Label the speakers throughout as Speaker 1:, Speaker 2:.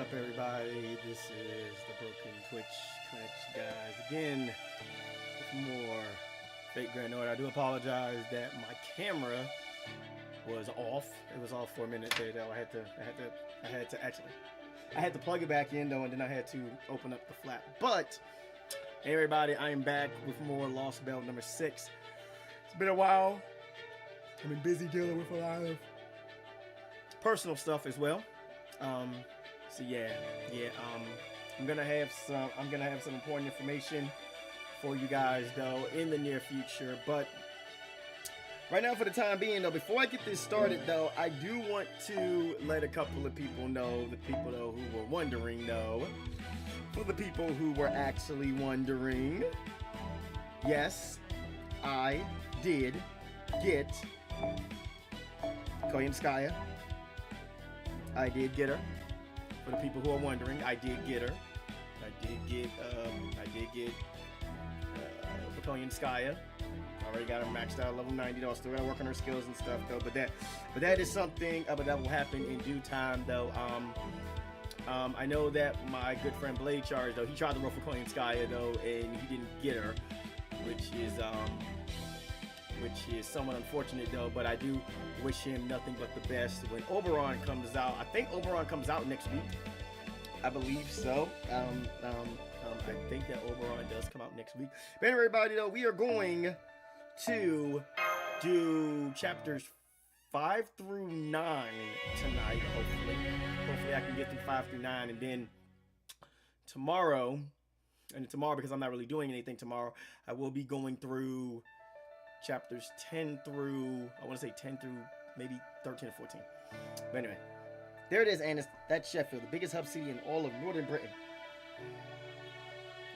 Speaker 1: up, everybody? This is the Broken Twitch Connection, guys. Again, with more fake Grand Order. I do apologize that my camera was off. It was off for a minute there, though. I had to plug it back in, though, and then I had to open up the flap. But hey, everybody, I am back with more Lostbelt No.6. It's been a while. I've been busy dealing with a lot of personal stuff as well. So I'm gonna have some important information for you guys though in the near future. But right now, for the time being though, before I get this started though, I do want to let a couple of people know, the people though who were wondering though, for the people who were actually wondering, yes, I did get Koyanskaya. I did get her. For the people who are wondering, I did get her. I did get Koyanskaya. Already got her maxed out at level 90 though. Still gotta work on her skills and stuff though. But that is something but that will happen in due time though. I know that my good friend Blade Charge though, he tried to roll for Koyanskaya though, and he didn't get her, which is somewhat unfortunate though, but I do wish him nothing but the best when Oberon comes out. I think Oberon comes out next week. I believe so. I think that Oberon does come out next week. But anyway, everybody though, we are going to do chapters 5 through 9 tonight, hopefully. Hopefully I can get through 5 through 9, and then tomorrow, because I'm not really doing anything tomorrow, I will be going through chapters 10 through, I want to say 10 through maybe 13 or 14. But anyway, there it is, and that's Sheffield, the biggest hub city in all of northern Britain.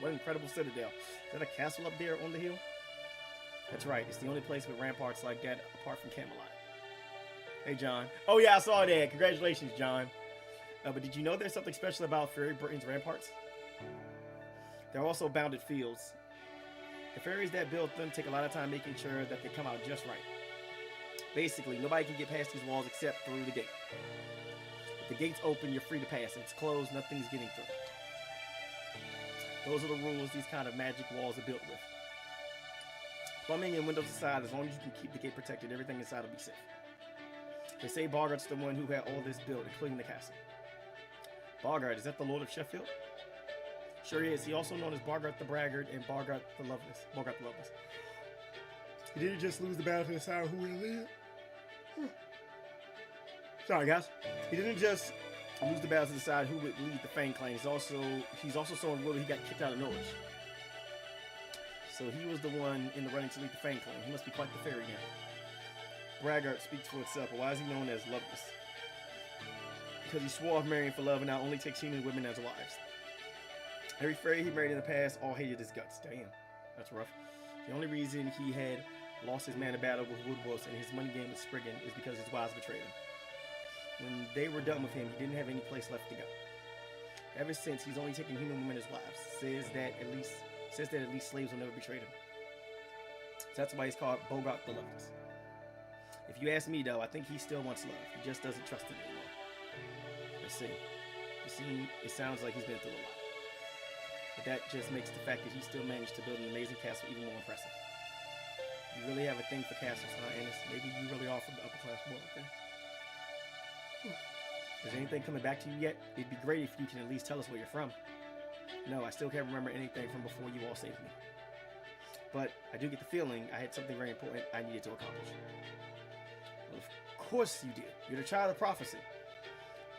Speaker 1: What an incredible citadel. Is that a castle up there on the hill? That's right, it's the only place with ramparts like that apart from Camelot. Hey, John. Oh yeah, I saw that. Congratulations, John. But did you know there's something special about Fairy Britain's ramparts? They're also bounded fields. The fairies that built them take a lot of time making sure that they come out just right. Basically, nobody can get past these walls except through the gate. If the gate's open, you're free to pass. If it's closed, nothing's getting through. Those are the rules these kind of magic walls are built with. Plumbing and windows aside, as long as you can keep the gate protected, everything inside will be safe. They say Bargart's the one who had all this built, including the castle. Bargart, is that the Lord of Sheffield? Sure he is. He also known as Bargart the Braggart and Bargart the Loveless. He didn't just lose the battle to decide who will lead. Sorry, guys. He didn't just lose the battle to decide who would lead the Fang clan. He's also so unruly he got kicked out of Norwich. So he was the one in the running to lead the Fang clan. He must be quite the fairy now. Braggart speaks for itself, but why is he known as Loveless? Because he swore off marrying for love and now only takes human women as wives. Every fairy he married in the past all hated his guts. Damn, that's rough. The only reason he had lost his man in battle with Woodwolves and his money game with Spriggan is because his wives betrayed him. When they were done with him, he didn't have any place left to go. Ever since, he's only taken human women as wives. Says that at least slaves will never betray him. So that's why he's called Bogart the Loveless. If you ask me though, I think he still wants love. He just doesn't trust it anymore. Let's see. It sounds like he's been through a lot. But that just makes the fact that he still managed to build an amazing castle even more impressive. You really have a thing for castles, huh, Annis? Maybe you really are from the upper class world, okay? Is anything coming back to you yet? It'd be great if you can at least tell us where you're from. No, I still can't remember anything from before you all saved me. But I do get the feeling I had something very important I needed to accomplish. Well, of course you did. You're the child of prophecy.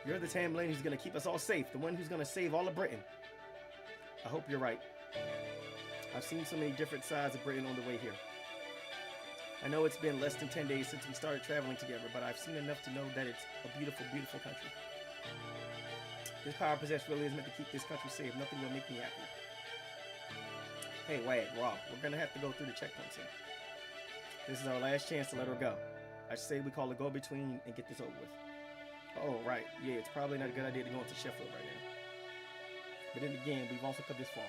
Speaker 1: You're the Tamlin who's going to keep us all safe, the one who's going to save all of Britain. I hope you're right. I've seen so many different sides of Britain on the way here. I know it's been less than 10 days since we started traveling together, but I've seen enough to know that it's a beautiful, beautiful country. This power possessed really is meant to keep this country safe. Nothing will make me happy. Hey, wait, Rob, we're going to have to go through the checkpoints here. This is our last chance to let her go. I should say we call a go-between and get this over with. Oh, right. Yeah, it's probably not a good idea to go into Sheffield right now. But then again, we've also come this far.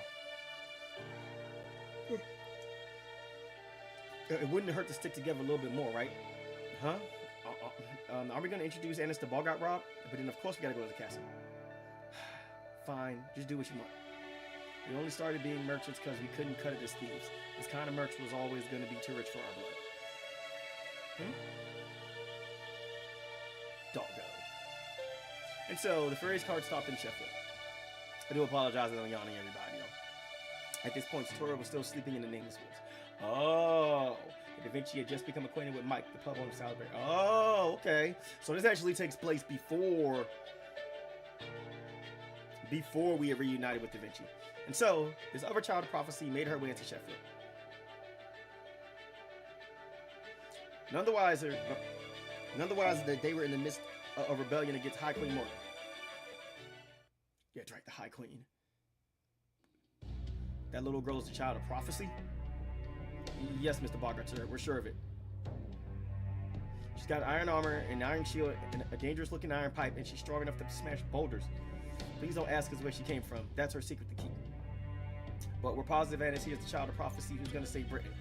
Speaker 1: It wouldn't hurt to stick together a little bit more, right? Huh? Are we going to introduce Annis to Bogart, Rob? But then, of course, we got to go to the castle. Fine, just do what you want. We only started being merchants because we couldn't cut it as thieves. This kind of merch was always going to be too rich for our blood. Doggo. And so the ferry's cart stopped in Sheffield. I do apologize that I'm yawning, everybody. At this point, Tora was still sleeping in the nameless woods. Oh, Da Vinci had just become acquainted with Mike, the pub owner Salisbury. Oh, okay. So this actually takes place before we had reunited with Da Vinci. And so, this other child of prophecy made her way into Sheffield. None the wiser that they were in the midst of rebellion against High Queen Morgan. Yeah, that's right, the High Queen. That little girl is the child of prophecy? Yes, Mr. Bogart, sir. We're sure of it. She's got iron armor, an iron shield, and a dangerous-looking iron pipe, and she's strong enough to smash boulders. Please don't ask us where she came from. That's her secret to keep. But we're positive Annis here is the child of prophecy who's going to save Britain.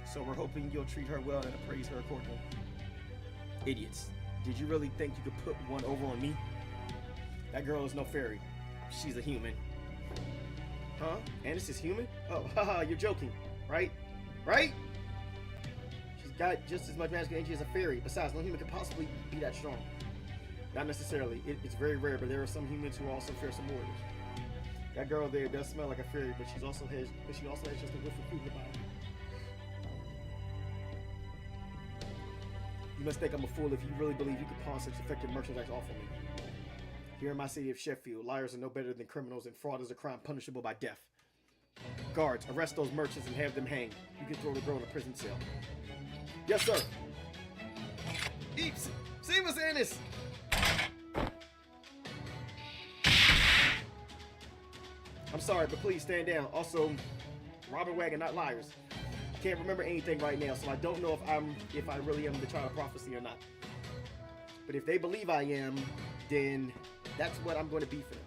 Speaker 1: So we're hoping you'll treat her well and appraise her accordingly. Idiots. Did you really think you could put one over on me? That girl is no fairy. She's a human. Huh? Annis is human? Oh, haha, you're joking. Right? Right? She's got just as much magic energy as a fairy. Besides, no human could possibly be that strong. Not necessarily. It's very rare, but there are some humans who also fear some warriors. That girl there does smell like a fairy, but she also has just a whiff of food in the body. You must think I'm a fool if you really believe you could pawn such effective merchandise off of me. Here in my city of Sheffield, liars are no better than criminals, and fraud is a crime punishable by death. Guards, arrest those merchants and have them hanged. You can throw the girl in a prison cell. Yes, sir. Eeps! Save us, Annis! I'm sorry, but please stand down. Also, Robin Wagon, not liars. I can't remember anything right now, so I don't know if I really am the child of prophecy or not. But if they believe I am, then that's what I'm going to be for them.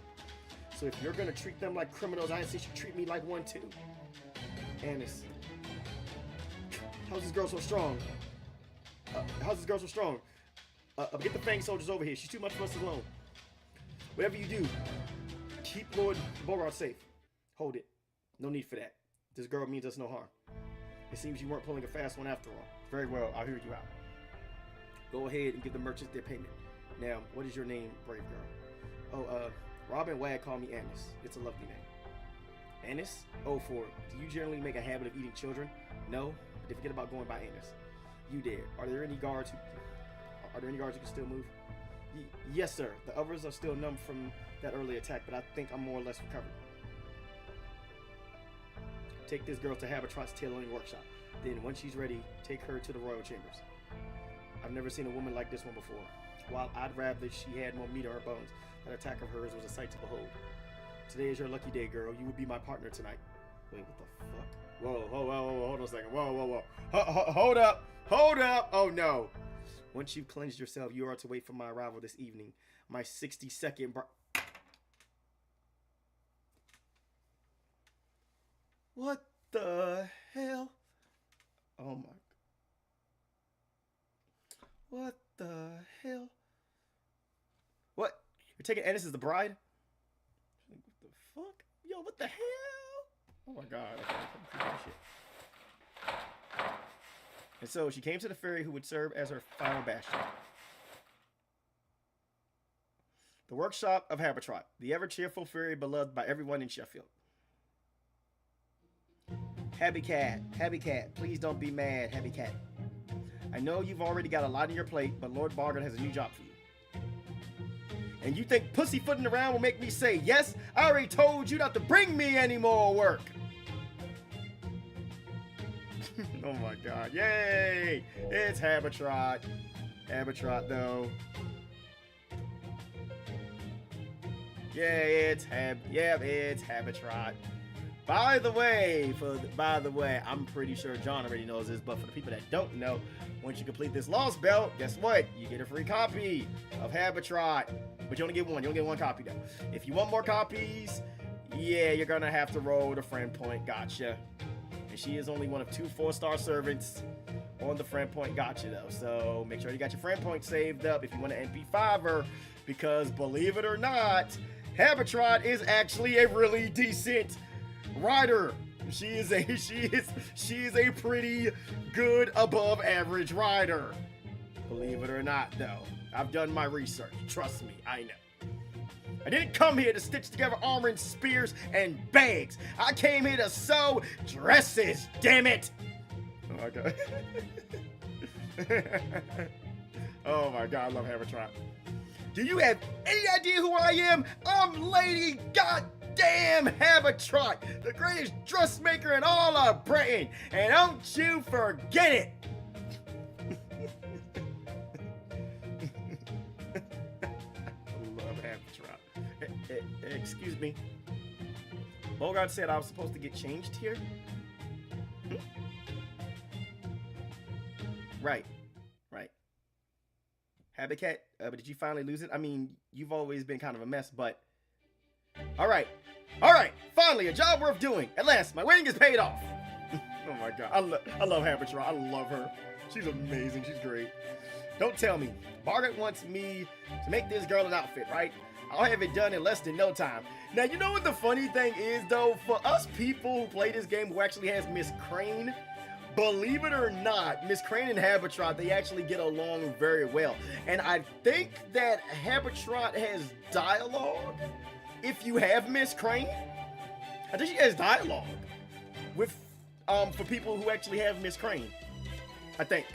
Speaker 1: So if you're going to treat them like criminals, I insist you treat me like one too. Annis. How's this girl so strong? Get the Fang soldiers over here. She's too much for us alone. Whatever you do, keep Lord Bogart safe. Hold it. No need for that. This girl means us no harm. It seems you weren't pulling a fast one after all. Very well, I'll hear you out. Go ahead and give the merchants their payment. Now, what is your name, brave girl? Oh, Robin Wag called me Annis. It's a lovely name. Annis? Oh, do you generally make a habit of eating children? No, but they forget about going by Annis. You did. Are there any guards who can still move? Yes, sir. The others are still numb from that early attack, but I think I'm more or less recovered. Take this girl to Habitrot's tailoring workshop. Then, once she's ready, take her to the royal chambers. I've never seen a woman like this one before. While I'd rather she had more meat on her bones, that attack of hers was a sight to behold. Today is your lucky day, girl. You will be my partner tonight. Wait, what the fuck? Whoa, hold on a second. Whoa. Hold up. Oh, no. Once you've cleansed yourself, you are to wait for my arrival this evening. My 60-second What the hell? Oh my. What the hell? What? You're taking Annis as the bride? What the fuck? Yo, what the hell? Oh my god. Okay, shit. And so she came to the fairy who would serve as her final bastion. The workshop of Habitrot, the ever-cheerful fairy beloved by everyone in Sheffield. Happy Cat, please don't be mad, Happy Cat. I know you've already got a lot on your plate, but Lord Bogart has a new job for you. And you think pussyfooting around will make me say yes? I already told you not to bring me any more work. Oh my god, yay! It's Habitrot. Habitrot, though. Yeah, it's Habitrot. By the way, I'm pretty sure John already knows this, but for the people that don't know, once you complete this Lostbelt, guess what? You get a free copy of Habitrot. But you only get one. You only get one copy, though. If you want more copies, yeah, you're going to have to roll the friend point gotcha. And she is only one of 2 4-star servants on the friend point gotcha, though. So make sure you got your friend point saved up if you want to MP5 her, because believe it or not, Habitrot is actually a really decent rider. She is a pretty good above average rider. Believe it or not, though. I've done my research. Trust me, I know. I didn't come here to stitch together armor and spears and bags. I came here to sew dresses, damn it! Okay. Oh my god, I love Habitrot. Do you have any idea who I am? I'm Lady Goddamn Habitrot, the greatest dressmaker in all of Britain, and don't you forget it! I love Habitrot. Excuse me. Bogart said I was supposed to get changed here? Right. Habitat, but did you finally lose it? I mean, you've always been kind of a mess, but... Alright, finally, a job worth doing. At last, my waiting is paid off. Oh my god, I love Habitrot. I love her. She's amazing, she's great. Don't tell me, Margaret wants me to make this girl an outfit, right? I'll have it done in less than no time. Now, you know what the funny thing is, though? For us people who play this game who actually has Miss Crane, believe it or not, Miss Crane and Habitrot, they actually get along very well. And I think that Habitrot has dialogue. If you have Miss Crane, I think she has dialogue with for people who actually have Miss Crane. I think.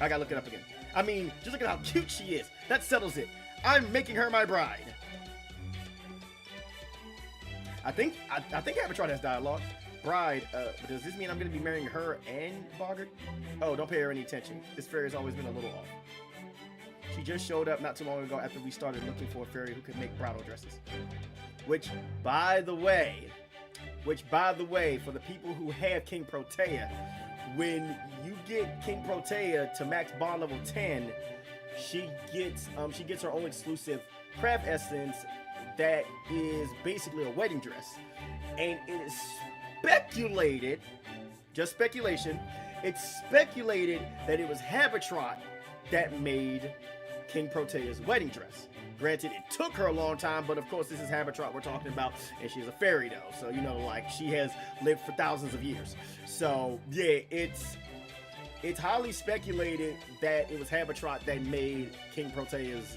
Speaker 1: I gotta look it up again. I mean, just look at how cute she is. That settles it. I'm making her my bride. I think Habitrot has dialogue. Bride, but does this mean I'm gonna be marrying her and Bogart? Oh, don't pay her any attention. This fairy has always been a little off. She just showed up not too long ago after we started looking for a fairy who could make bridal dresses. Which, by the way, for the people who have King Protea, when you get King Protea to max bond level 10, she gets her own exclusive craft essence that is basically a wedding dress. And it is speculated, just speculation, it's speculated that it was Habitrot that made King Protea's wedding dress. Granted, it took her a long time, but of course this is Habitrot we're talking about, and she's a fairy though, so you know, like, she has lived for thousands of years. So yeah, it's highly speculated that it was Habitrot that made King Protea's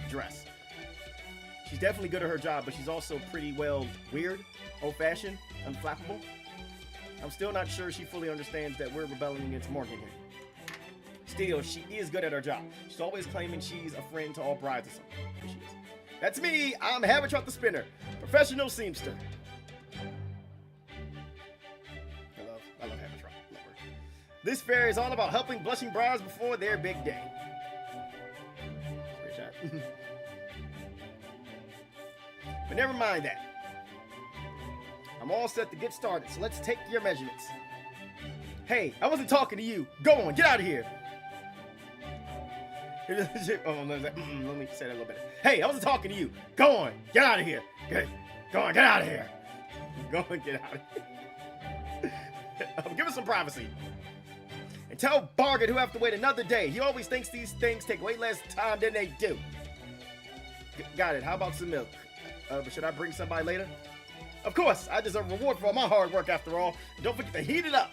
Speaker 1: dress. She's definitely good at her job, but she's also pretty, well, weird, old-fashioned, unflappable. I'm still not sure she fully understands that we're rebelling against Morgan here. Still, she is good at her job. She's always claiming she's a friend to all brides or something. She is. That's me! I'm Habitrot the Spinner, professional seamster. I love Habitrot. Love her. This fair is all about helping blushing brides before their big day. Great shot. But never mind that. I'm all set to get started, so let's take your measurements. Hey, I wasn't talking to you. Go on, get out of here. Oh, let me say that a little bit. Hey, I wasn't talking to you. Go on, get out of here. Good. Go on, get out of here. Go on, get out of here. Give us some privacy. And tell Bogart he'll have to wait another day. He always thinks these things take way less time than they do. Got it. How about some milk? But should I bring somebody later? Of course, I deserve a reward for all my hard work after all. And don't forget to heat it up.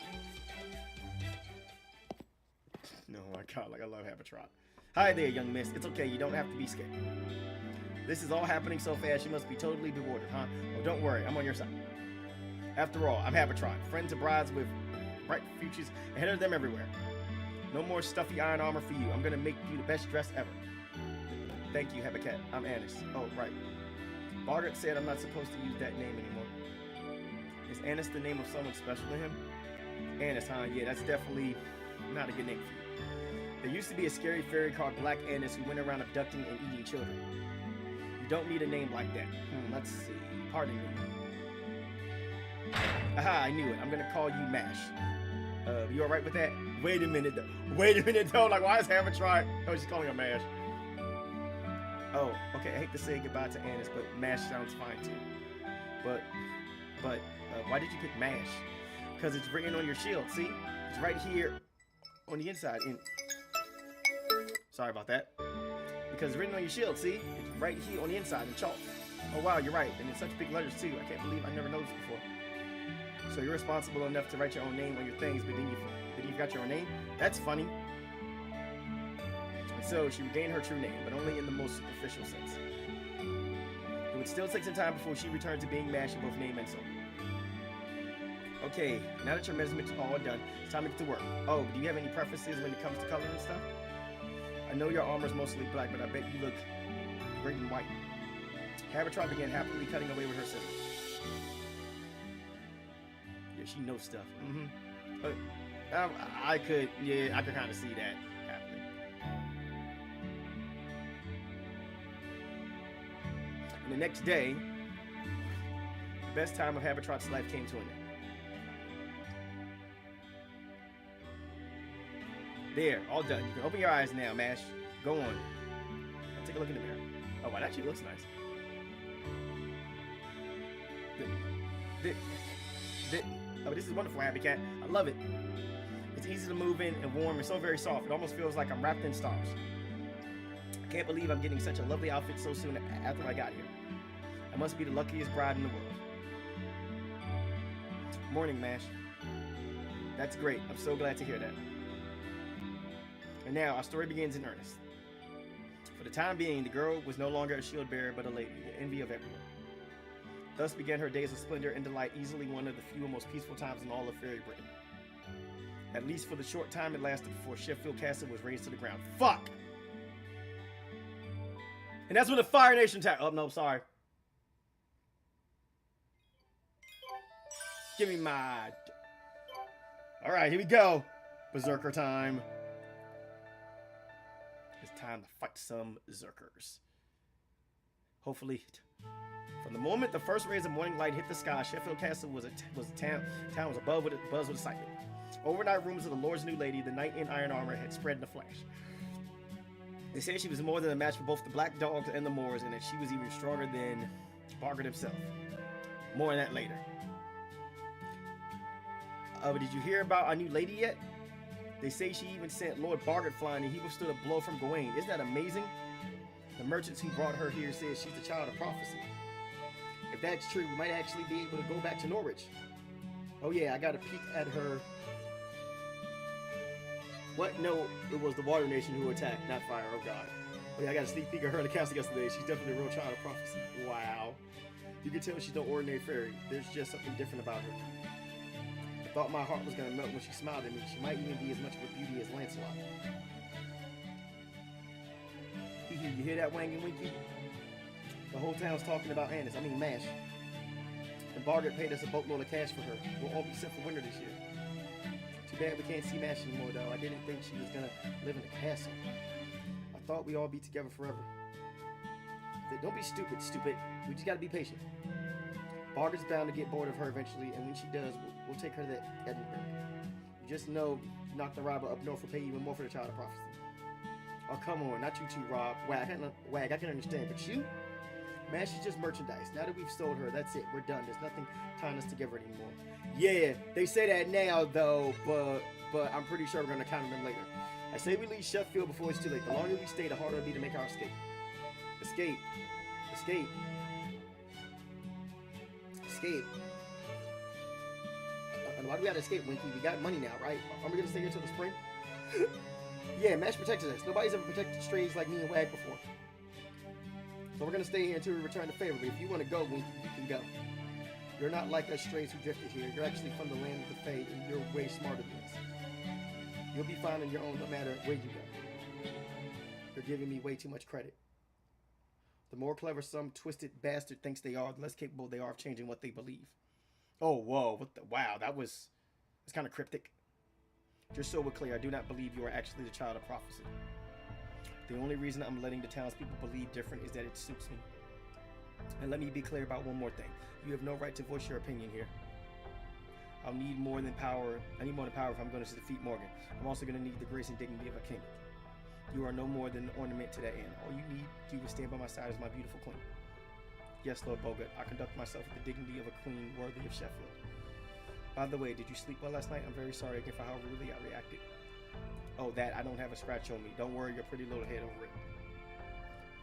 Speaker 1: No, my God, like I love Habitrot. Hi there, young miss. It's okay, you don't have to be scared. This is all happening so fast, you must be totally bewildered, huh? Well, don't worry, I'm on your side. After all, I'm Habitrot, friend to brides with bright futures ahead of them everywhere. No more stuffy iron armor for you. I'm gonna make you the best dress ever. Thank you, Habitat. I'm Annis. Oh, right. Bogart said I'm not supposed to use that name anymore. Is Annis the name of someone special to him? Annis, huh? Yeah, that's definitely not a good name for you. There used to be a scary fairy called Black Annis who went around abducting and eating children. You don't need a name like that. Let's see. Pardon me. Aha, I knew it. I'm gonna call you Mash. You alright with that? Wait a minute though. Wait a minute though. Like, why is Habitrot? Oh, she's calling her Mash. Oh, okay. I hate to say goodbye to Annis, but Mash sounds fine too. But why did you pick Mash? Because it's written on your shield. See, it's right here on the inside. Sorry about that. Because it's written on your shield. See, it's right here on the inside in chalk. Oh wow, you're right. And in such big letters too. I can't believe I never noticed before. So you're responsible enough to write your own name on your things, but then you forgot your own name? That's funny. And so she regained her true name, but only in the most superficial sense. It would still take some time before she returned to being Mash in both name and soul. Okay, now that your measurements are all done, it's time to get to work. Oh, do you have any preferences when it comes to color and stuff? I know your armor's mostly black, but I bet you look great in white. Habertrot began happily cutting away with her scissors. Yeah, she knows stuff. I could kind of see that happening. And the next day, the best time of Habertrot's life came to an end. There, all done. You can open your eyes now, Mash. Go on. Take a look in the mirror. Oh, wow, that actually looks nice. Oh, this is wonderful, Happy Cat. I love it. It's easy to move in and warm and so very soft. It almost feels like I'm wrapped in stars. I can't believe I'm getting such a lovely outfit so soon after I got here. I must be the luckiest bride in the world. Morning, Mash. That's great. I'm so glad to hear that. And now, our story begins in earnest. For the time being, the girl was no longer a shield bearer, but a lady, the envy of everyone. Thus began her days of splendor and delight, easily one of the few and most peaceful times in all of Fairy Britain. At least for the short time it lasted before Sheffield Castle was razed to the ground. Fuck! And that's when the Fire Nation attacked. Oh, no, sorry. Give me my... Alright, here we go. Berserker time. It's time to fight some Berserkers. Hopefully... From the moment the first rays of morning light hit the sky, Sheffield Castle was a town was above with buzz with excitement. Overnight rumors of the Lord's new lady, the knight in iron armor, had spread in a flash. They said she was more than a match for both the Black Dogs and the Moors, and that she was even stronger than Bargard himself. More on that later. But did you hear about our new lady yet? They say she even sent Lord Bargard flying, and he withstood a blow from Gawain. Isn't that amazing? The merchants who brought her here said she's the child of prophecy. If that's true, we might actually be able to go back to Norwich. Oh yeah, I got a peek at her. What? No, it was the Water Nation who attacked, not fire. Oh god. Oh yeah, I got a sneak peek at her in the castle yesterday. She's definitely a real child of prophecy. Wow. You can tell she's no ordinary fairy. There's just something different about her. I thought my heart was gonna melt when she smiled at me. She might even be as much of a beauty as Lancelot. You hear that, Wangy Winky? The whole town's talking about Annis. I mean, Mash. And Bargard paid us a boatload of cash for her. We'll all be set for winter this year. Too bad we can't see Mash anymore, though. I didn't think she was gonna live in a castle. I thought we'd all be together forever. Don't be stupid, stupid. We just gotta be patient. Bargard's bound to get bored of her eventually, and when she does, we'll take her to Edinburgh. You just know, knock the robber up north will pay even more for the child of prophecy. Oh, come on, not you two, Rob. Wag, I can understand, but you? Mash is just merchandise. Now that we've sold her, that's it. We're done. There's nothing tying us together anymore. Yeah, they say that now, though, but I'm pretty sure we're going to count them later. I say we leave Sheffield before it's too late. The longer we stay, the harder it'll be to make our escape. Escape. Escape. Escape. Why do we have to escape, Winky? We got money now, right? Aren't we going to stay here until the spring? Yeah, Mash protects us. Nobody's ever protected strays like me and Wag before. So we're going to stay here until we return to favor. But if you want to go, Winky, you can go. You're not like us strays who drifted here. You're actually from the land of the Fae, and you're way smarter than us. You'll be fine on your own no matter where you go. You're giving me way too much credit. The more clever some twisted bastard thinks they are, the less capable they are of changing what they believe. Oh, whoa. What the? Wow, that's kind of cryptic. Just so we're clear, I do not believe you are actually the child of prophecy. The only reason I'm letting the townspeople believe different is that it suits me. And let me be clear about one more thing. You have no right to voice your opinion here. I'll need more than power. I need more than power if I'm going to defeat Morgan. I'm also going to need the grace and dignity of a king. You are no more than an ornament to that end. All you need to do is stand by my side as my beautiful queen. Yes, Lord Bogart, I conduct myself with the dignity of a queen worthy of Sheffield. By the way, did you sleep well last night? I'm very sorry again for how rudely I reacted. Oh, that, I don't have a scratch on me. Don't worry your pretty little head over it.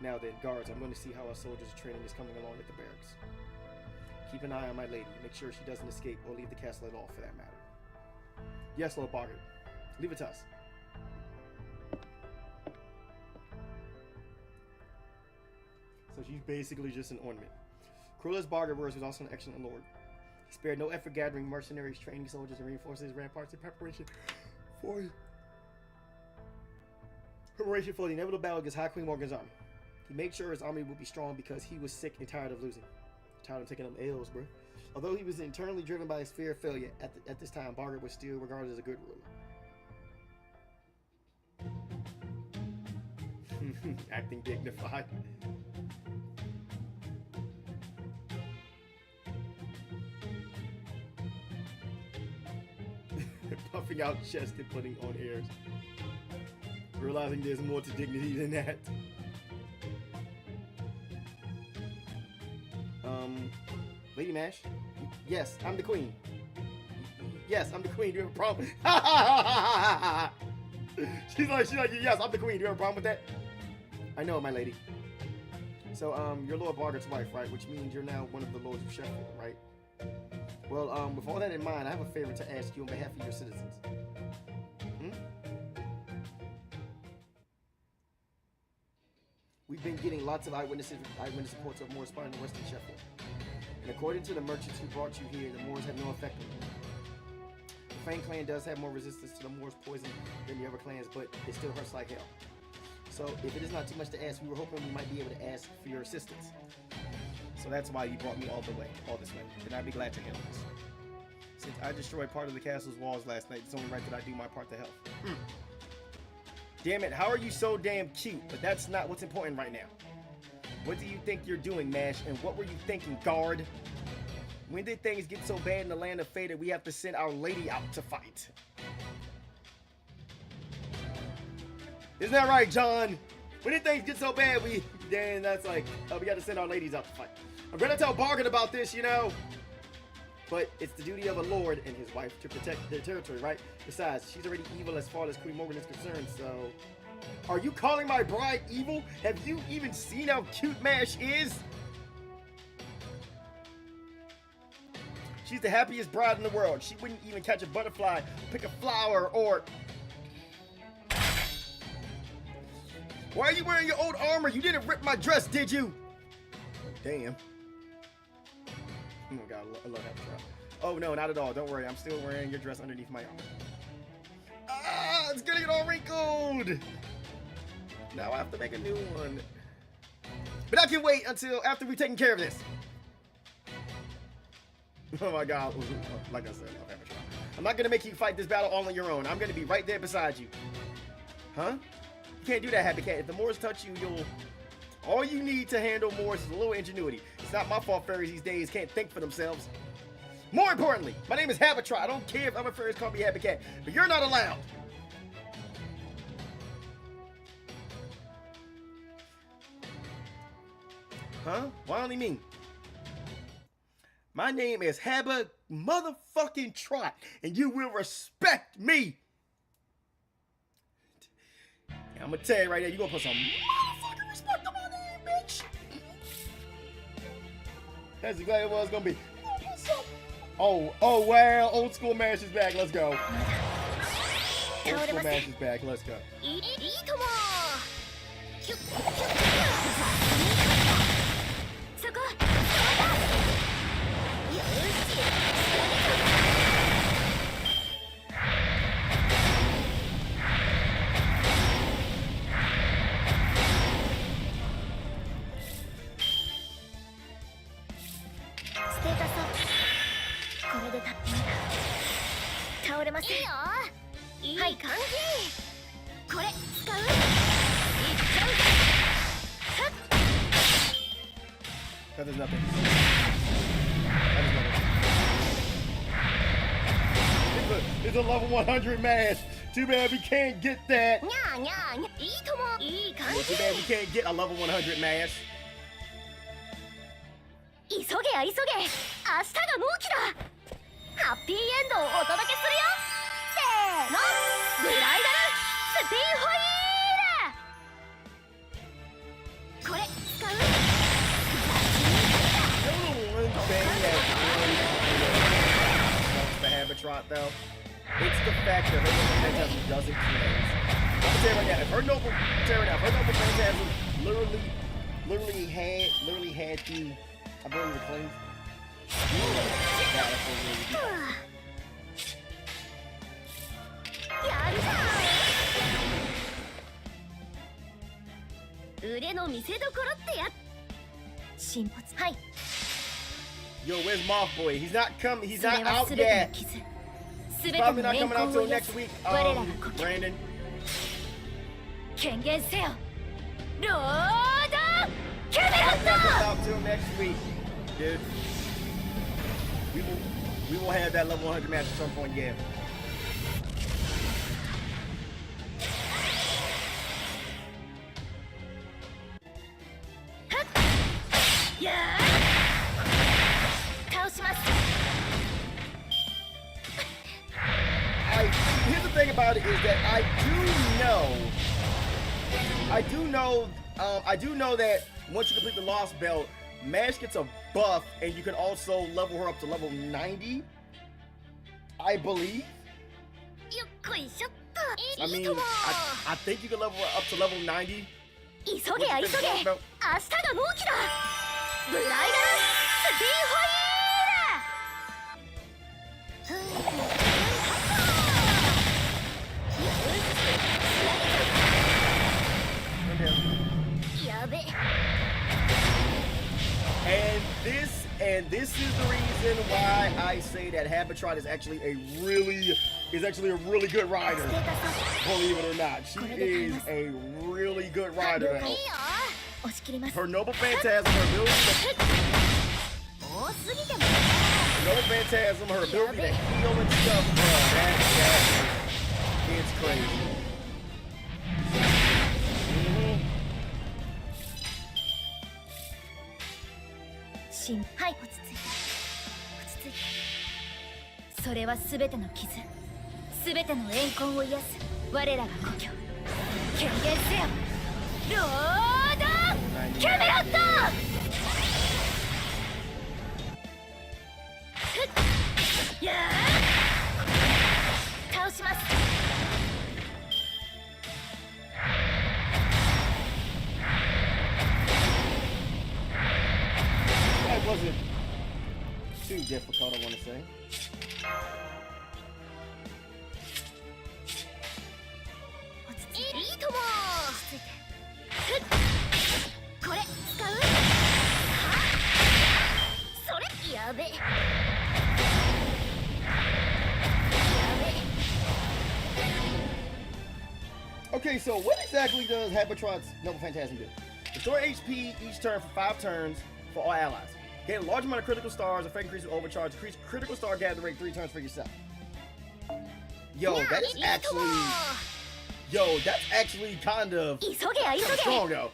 Speaker 1: Now then, guards, I'm going to see how our soldiers' training is coming along at the barracks. Keep an eye on my lady. Make sure she doesn't escape or leave the castle at all, for that matter. Yes, Lord Bogart. Leave it to us. So she's basically just an ornament. Cruel as Bogart was also an excellent lord. He spared no effort gathering mercenaries, training soldiers, and reinforcing his ramparts in preparation for the inevitable battle against High Queen Morgan's army. He made sure his army would be strong because he was sick and tired of losing. Tired of taking them L's, bro. Although he was internally driven by his fear of failure, at this time, Bogart was still regarded as a good ruler. Acting dignified. Puffing out chest and putting on airs. Realizing there's more to dignity than that. Lady Mash? Yes, I'm the queen. Yes, I'm the queen. Do you have a problem? she's like, yes, I'm the queen. Do you have a problem with that? I know, my lady. So, you're Lord Bargart's wife, right? Which means you're now one of the lords of Sheffield, right? Well, with all that in mind, I have a favor to ask you on behalf of your citizens. We've been getting lots of eyewitness reports of Moors spotted in western Sheffield. And according to the merchants who brought you here, the Moors have no effect on you. The Fang clan does have more resistance to the Moors' poison than the other clans, but it still hurts like hell. So, if it is not too much to ask, we were hoping we might be able to ask for your assistance. So that's why you brought me all this way. And I'd be glad to handle this. Since I destroyed part of the castle's walls last night, it's only right that I do my part to help. Damn it, how are you so damn cute? But that's not what's important right now. What do you think you're doing, Mash? And what were you thinking, guard? When did things get so bad in the land of fate that we have to send our lady out to fight? Isn't that right, John? When did things get so bad, we got to send our ladies out to fight. I'm gonna tell Bogart about this, you know. But it's the duty of a lord and his wife to protect their territory, right? Besides, she's already evil as far as Queen Morgan is concerned, so... Are you calling my bride evil? Have you even seen how cute Mash is? She's the happiest bride in the world. She wouldn't even catch a butterfly, pick a flower, or... Why are you wearing your old armor? You didn't rip my dress, did you? Damn. Oh my god, I love that dress. Oh no, not at all. Don't worry, I'm still wearing your dress underneath my armor. Ah, it's gonna get all wrinkled. Now I have to make a new one. But I can wait until after we've taken care of this. Oh my god. Like I said, I'm not gonna make you fight this battle all on your own. I'm gonna be right there beside you. Huh? You can't do that, Happy Cat. If the Moors touch you, all you need to handle Moors is a little ingenuity. It's not my fault fairies these days can't think for themselves. More importantly, my name is Habitat. I don't care if other fairies call me Happy Cat, but you're not allowed. Huh? Why only me? My name is Habba motherfucking Trot, and you will respect me. I'm gonna tell you right now, you gonna put some motherfucking respect on my name, bitch. That's exactly what it's gonna be. Oh well, old school Mash is back. Let's go. Old school Mash is back. Let's go. That is nothing. That is nothing. It's a level 100 Mash. Too bad we can't get that. Too bad we can't get a level 100 Mash.
Speaker 2: 急げや急げ、明日が納期だ。ハッピーエンドをお届けするよ。せーの、ブライダルスピンホイール。これ
Speaker 1: Lostbelt. It's the fact that her Noble Phantasm doesn't cleanse. I'm gonna tell you right now, if her Noble Phantasm literally had the ability to cleanse, Yo, where's Moth Boy? He's not coming. He's not out yet. He's probably not coming out till next week. Brandon.
Speaker 2: 権限せよロードキャメロ
Speaker 1: He's
Speaker 2: ッ
Speaker 1: not coming
Speaker 2: ト
Speaker 1: out till next week, dude. We will have that level 100 match at some point, yeah. Here's the thing about it is that I do know that once you complete the Lostbelt, Mash gets a buff, and you can also level her up to level 90, I believe. I mean, I think you can level her up to level 90.
Speaker 2: 急げや急げ明日が納期だブライダルスピンファイーやべ
Speaker 1: And this is the reason why I say that Habitron is actually a really good rider. Believe it or not, she is a really good rider. Her Noble Phantasm, her ability to heal and stuff, bro, that is crazy. Mm-hmm.
Speaker 2: はい落ち着いて落ち着いてそれは全ての傷全ての怨恨を癒す我らが故郷権限せよロードキャメロットやー倒します
Speaker 1: That wasn't too difficult, I want to say. Okay, so what exactly does Habitron's Noble Phantasm do? Restore HP each turn for 5 turns for all allies. Gain a large amount of critical stars, effect increase with overcharge, increase critical star gather rate 3 turns for yourself. Yo, that's actually kind of strong though.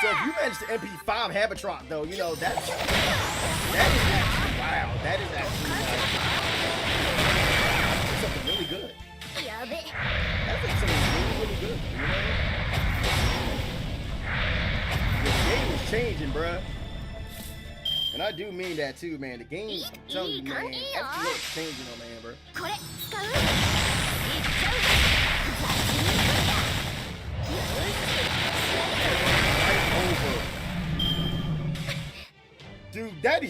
Speaker 1: So if you manage to MP5 Habitron though, you know, that is actually, wow, that is actually something really good. That's like something really good, you know? The game is changing, bruh. And I do mean that too, man. The game, I'm telling you, man, it's changing on man, bruh. Dude, that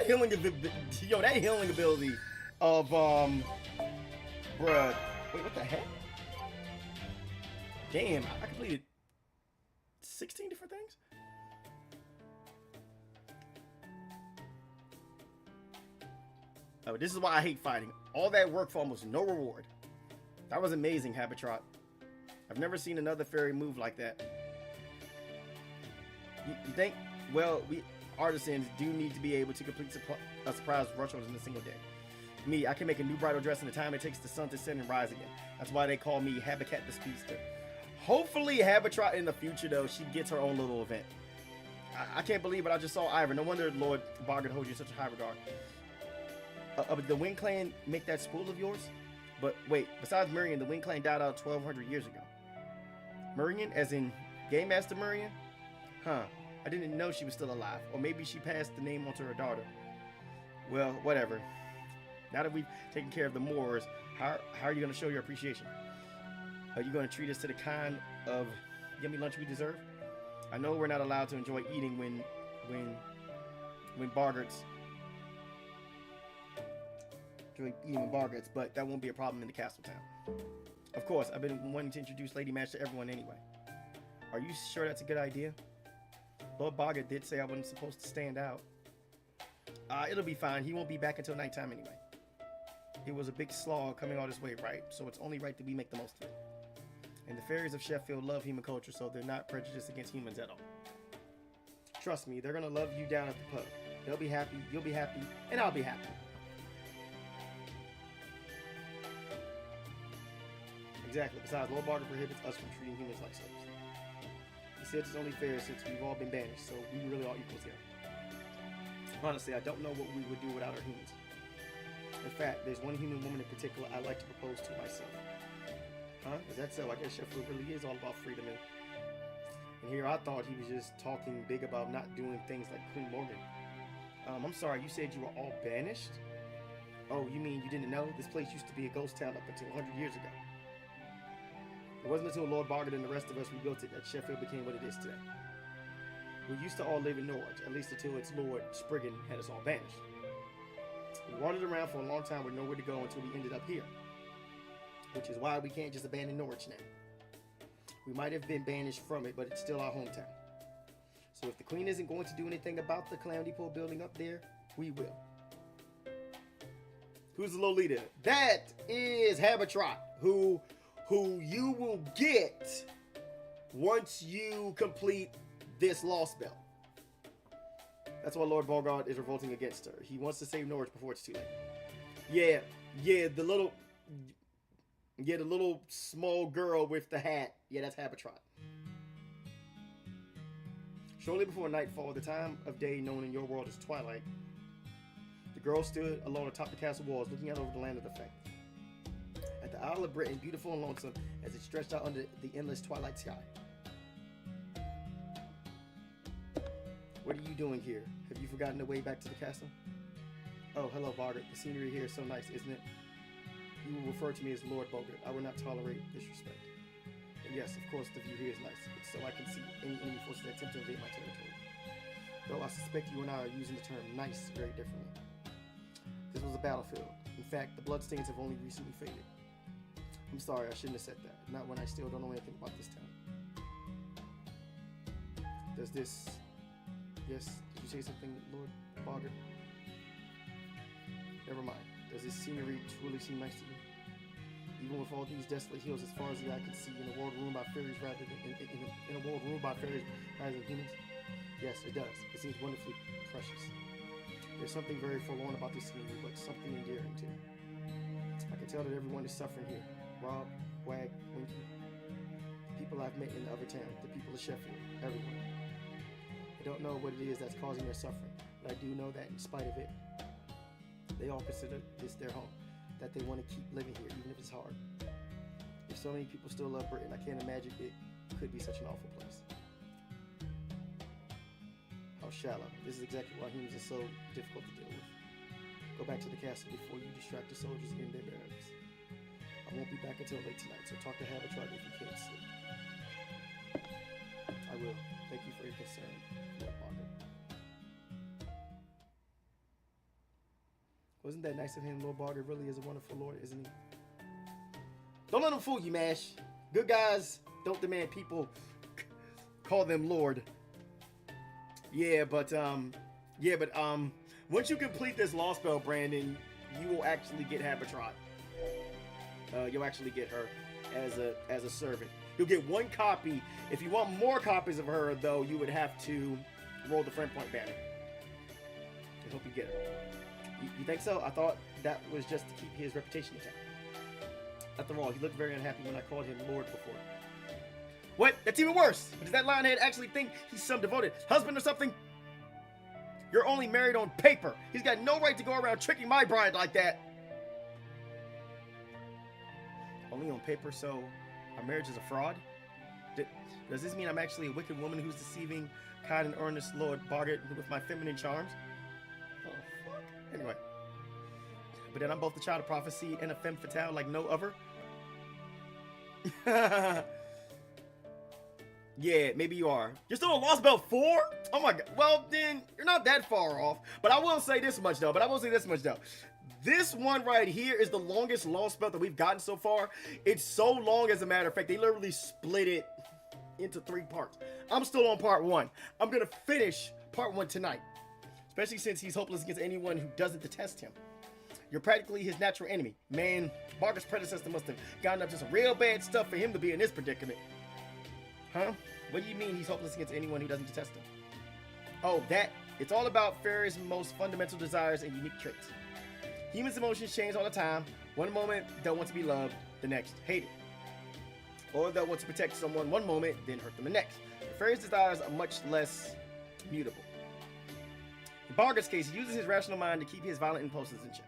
Speaker 1: healing ability of bruh. Wait, what the heck? Damn, I completed 16 different things? Oh, this is why I hate fighting. All that work for almost no reward. That was amazing, Habitron. I've never seen another fairy move like that. You think? Well, we artisans do need to be able to complete a surprise rush orders in a single day. Me, I can make a new bridal dress in the time it takes the sun to set and rise again. That's why they call me Habitat the Speedster. Hopefully, Habitron in the future, though, she gets her own little event. I can't believe what I just saw, Ivor. No wonder Lord Bogart holds you in such a high regard. The Wind Clan make that spool of yours? But wait, besides Murian, the Wind Clan died out 1,200 years ago. Murian, as in Game Master Murian? Huh. I didn't know she was still alive. Or maybe she passed the name on to her daughter. Well, whatever. Now that we've taken care of the Moors, how are you going to show your appreciation? Are you going to treat us to the kind of yummy lunch we deserve? I know we're not allowed to enjoy eating when Bargart's but that won't be a problem in the castle town. Of course, I've been wanting to introduce Lady Match to everyone anyway. Are you sure that's a good idea? Lord Bogart did say I wasn't supposed to stand out. It'll be fine. He won't be back until nighttime anyway. It was a big slog coming all this way, right? So it's only right that we make the most of it. And the fairies of Sheffield love human culture, so they're not prejudiced against humans at all. Trust me, they're gonna love you down at the pub. They'll be happy, you'll be happy, and I'll be happy. Exactly. Besides, Lord Barker prohibits us from treating humans like slaves. He says it's only fair since we've all been banished, so we really are equals here. Honestly, I don't know what we would do without our humans. In fact, there's one human woman in particular I'd like to propose to myself. Huh? Is that so? I guess Sheffield really is all about freedom. And here I thought he was just talking big about not doing things like Queen Morgan. I'm sorry, you said you were all banished? Oh, you mean you didn't know? This place used to be a ghost town up until 100 years ago. It wasn't until Lord Bogart and the rest of us rebuilt it that Sheffield became what it is today. We used to all live in Norwich, at least until its Lord Spriggan had us all banished. We wandered around for a long time with nowhere to go until we ended up here. Which is why we can't just abandon Norwich now. We might have been banished from it, but it's still our hometown. So if the Queen isn't going to do anything about the Calamity Pool building up there, we will. Who's the Lolita? That is Habitrot, who you will get once you complete this Lostbelt. That's why Lord Bogart is revolting against her. He wants to save Norwich before it's too late. Yeah, the little small girl with the hat. Yeah, that's Habitrot. Shortly before nightfall, the time of day known in your world as twilight, the girl stood alone atop the castle walls, looking out over the land of the Fae. At the Isle of Britain, beautiful and lonesome, as it stretched out under the endless twilight sky. What are you doing here? Have you forgotten the way back to the castle? Oh, hello, Bogart. The scenery here is so nice, isn't it? You will refer to me as Lord Bogart. I will not tolerate disrespect. And yes, of course, the view here is nice. It's so I can see any enemy forces that attempt to invade my territory. Though I suspect you and I are using the term nice very differently. This was a battlefield. In fact, the bloodstains have only recently faded. I'm sorry, I shouldn't have said that. Not when I still don't know anything about this town. Does this... Yes, did you say something, Lord Bogart? Never mind. Does this scenery truly seem nice to you? Even with all these desolate hills as far as the eye can see, in a world ruled by fairies rather than in a world ruled by fairies rather than humans? Yes, it does. It seems wonderfully precious. There's something very forlorn about this scenery, but something endearing too. I can tell that everyone is suffering here. Rob, Wag, Winky. The people I've met in the other town, the people of Sheffield, everyone. I don't know what it is that's causing their suffering, but I do know that in spite of it, they all consider this their home, that they want to keep living here, even if it's hard. If so many people still love Britain, I can't imagine it could be such an awful place. How shallow. This is exactly why humans are so difficult to deal with. Go back to the castle before you distract the soldiers in their barracks. I won't be back until late tonight, so talk to Habitrot if you can't sleep. I will. Thank you for your concern, Lord Bogart. Wasn't that nice of him? Lord Bogart really is a wonderful lord, isn't he? Don't let him fool you, Mash. Good guys don't demand people call them Lord. But once you complete this Lostbelt, Brandon, you will actually get Habitrot. You'll actually get her as a servant. You'll get one copy. If you want more copies of her, though, you would have to roll the friend point banner. I hope you get her. You think so? I thought that was just to keep his reputation intact. After all, he looked very unhappy when I called him Lord before. What? That's even worse! Does that lionhead actually think he's some devoted husband or something? You're only married on paper. He's got no right to go around tricking my bride like that. Only on paper, so our marriage is a fraud? Does this mean I'm actually a wicked woman who's deceiving kind and earnest Lord Bogart with my feminine charms? Oh, fuck. Anyway. But then I'm both the child of prophecy and a femme fatale like no other. Yeah, maybe you are. You're still on Lostbelt 4? Oh my god. Well, then, you're not that far off. But I will say this much, though. This one right here is the longest Lostbelt that we've gotten so far. It's so long, as a matter of fact, they literally split it into 3 parts. I'm still on part 1. I'm going to finish part 1 tonight. Especially since he's hopeless against anyone who doesn't detest him. You're practically his natural enemy. Man, Barker's predecessor must have gotten up to some real bad stuff for him to be in this predicament. Huh? What do you mean he's hopeless against anyone who doesn't detest him? Oh, that. It's all about Fairy's most fundamental desires and unique traits. Humans' emotions change all the time. One moment, they'll want to be loved. The next, hated. Or they'll want to protect someone one moment, then hurt them the next. Fairy's desires are much less mutable. In Barker's case, he uses his rational mind to keep his violent impulses in check.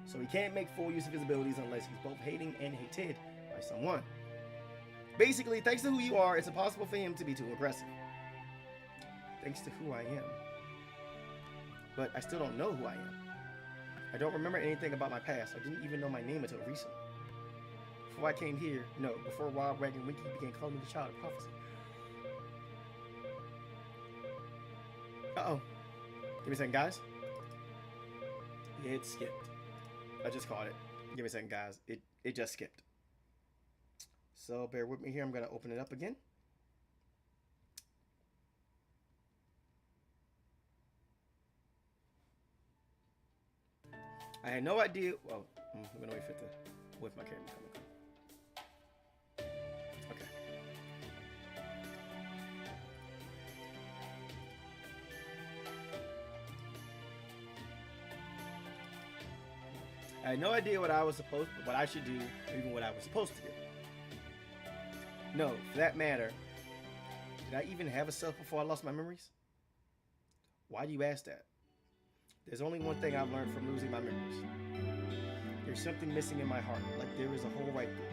Speaker 1: So he can't make full use of his abilities unless he's both hating and hated by someone. Basically, thanks to who you are, it's impossible for him to be too aggressive. Thanks to who I am. But I still don't know who I am. I don't remember anything about my past. I didn't even know my name until recently. Before I came here, no, before Wild Rag and Winky began calling me the child of prophecy. Uh-oh. Give me a second, guys. It skipped. I just caught it. Give me a second, guys. It just skipped. So bear with me here. I'm going to open it up again. I had no idea. Well, I'm going to wait for it to, with my camera coming. Okay. I had no idea what I should do, or even what I was supposed to do. No, for that matter, did I even have a self before I lost my memories? Why do you ask that? There's only one thing I've learned from losing my memories. There's something missing in my heart, like there is a hole right there.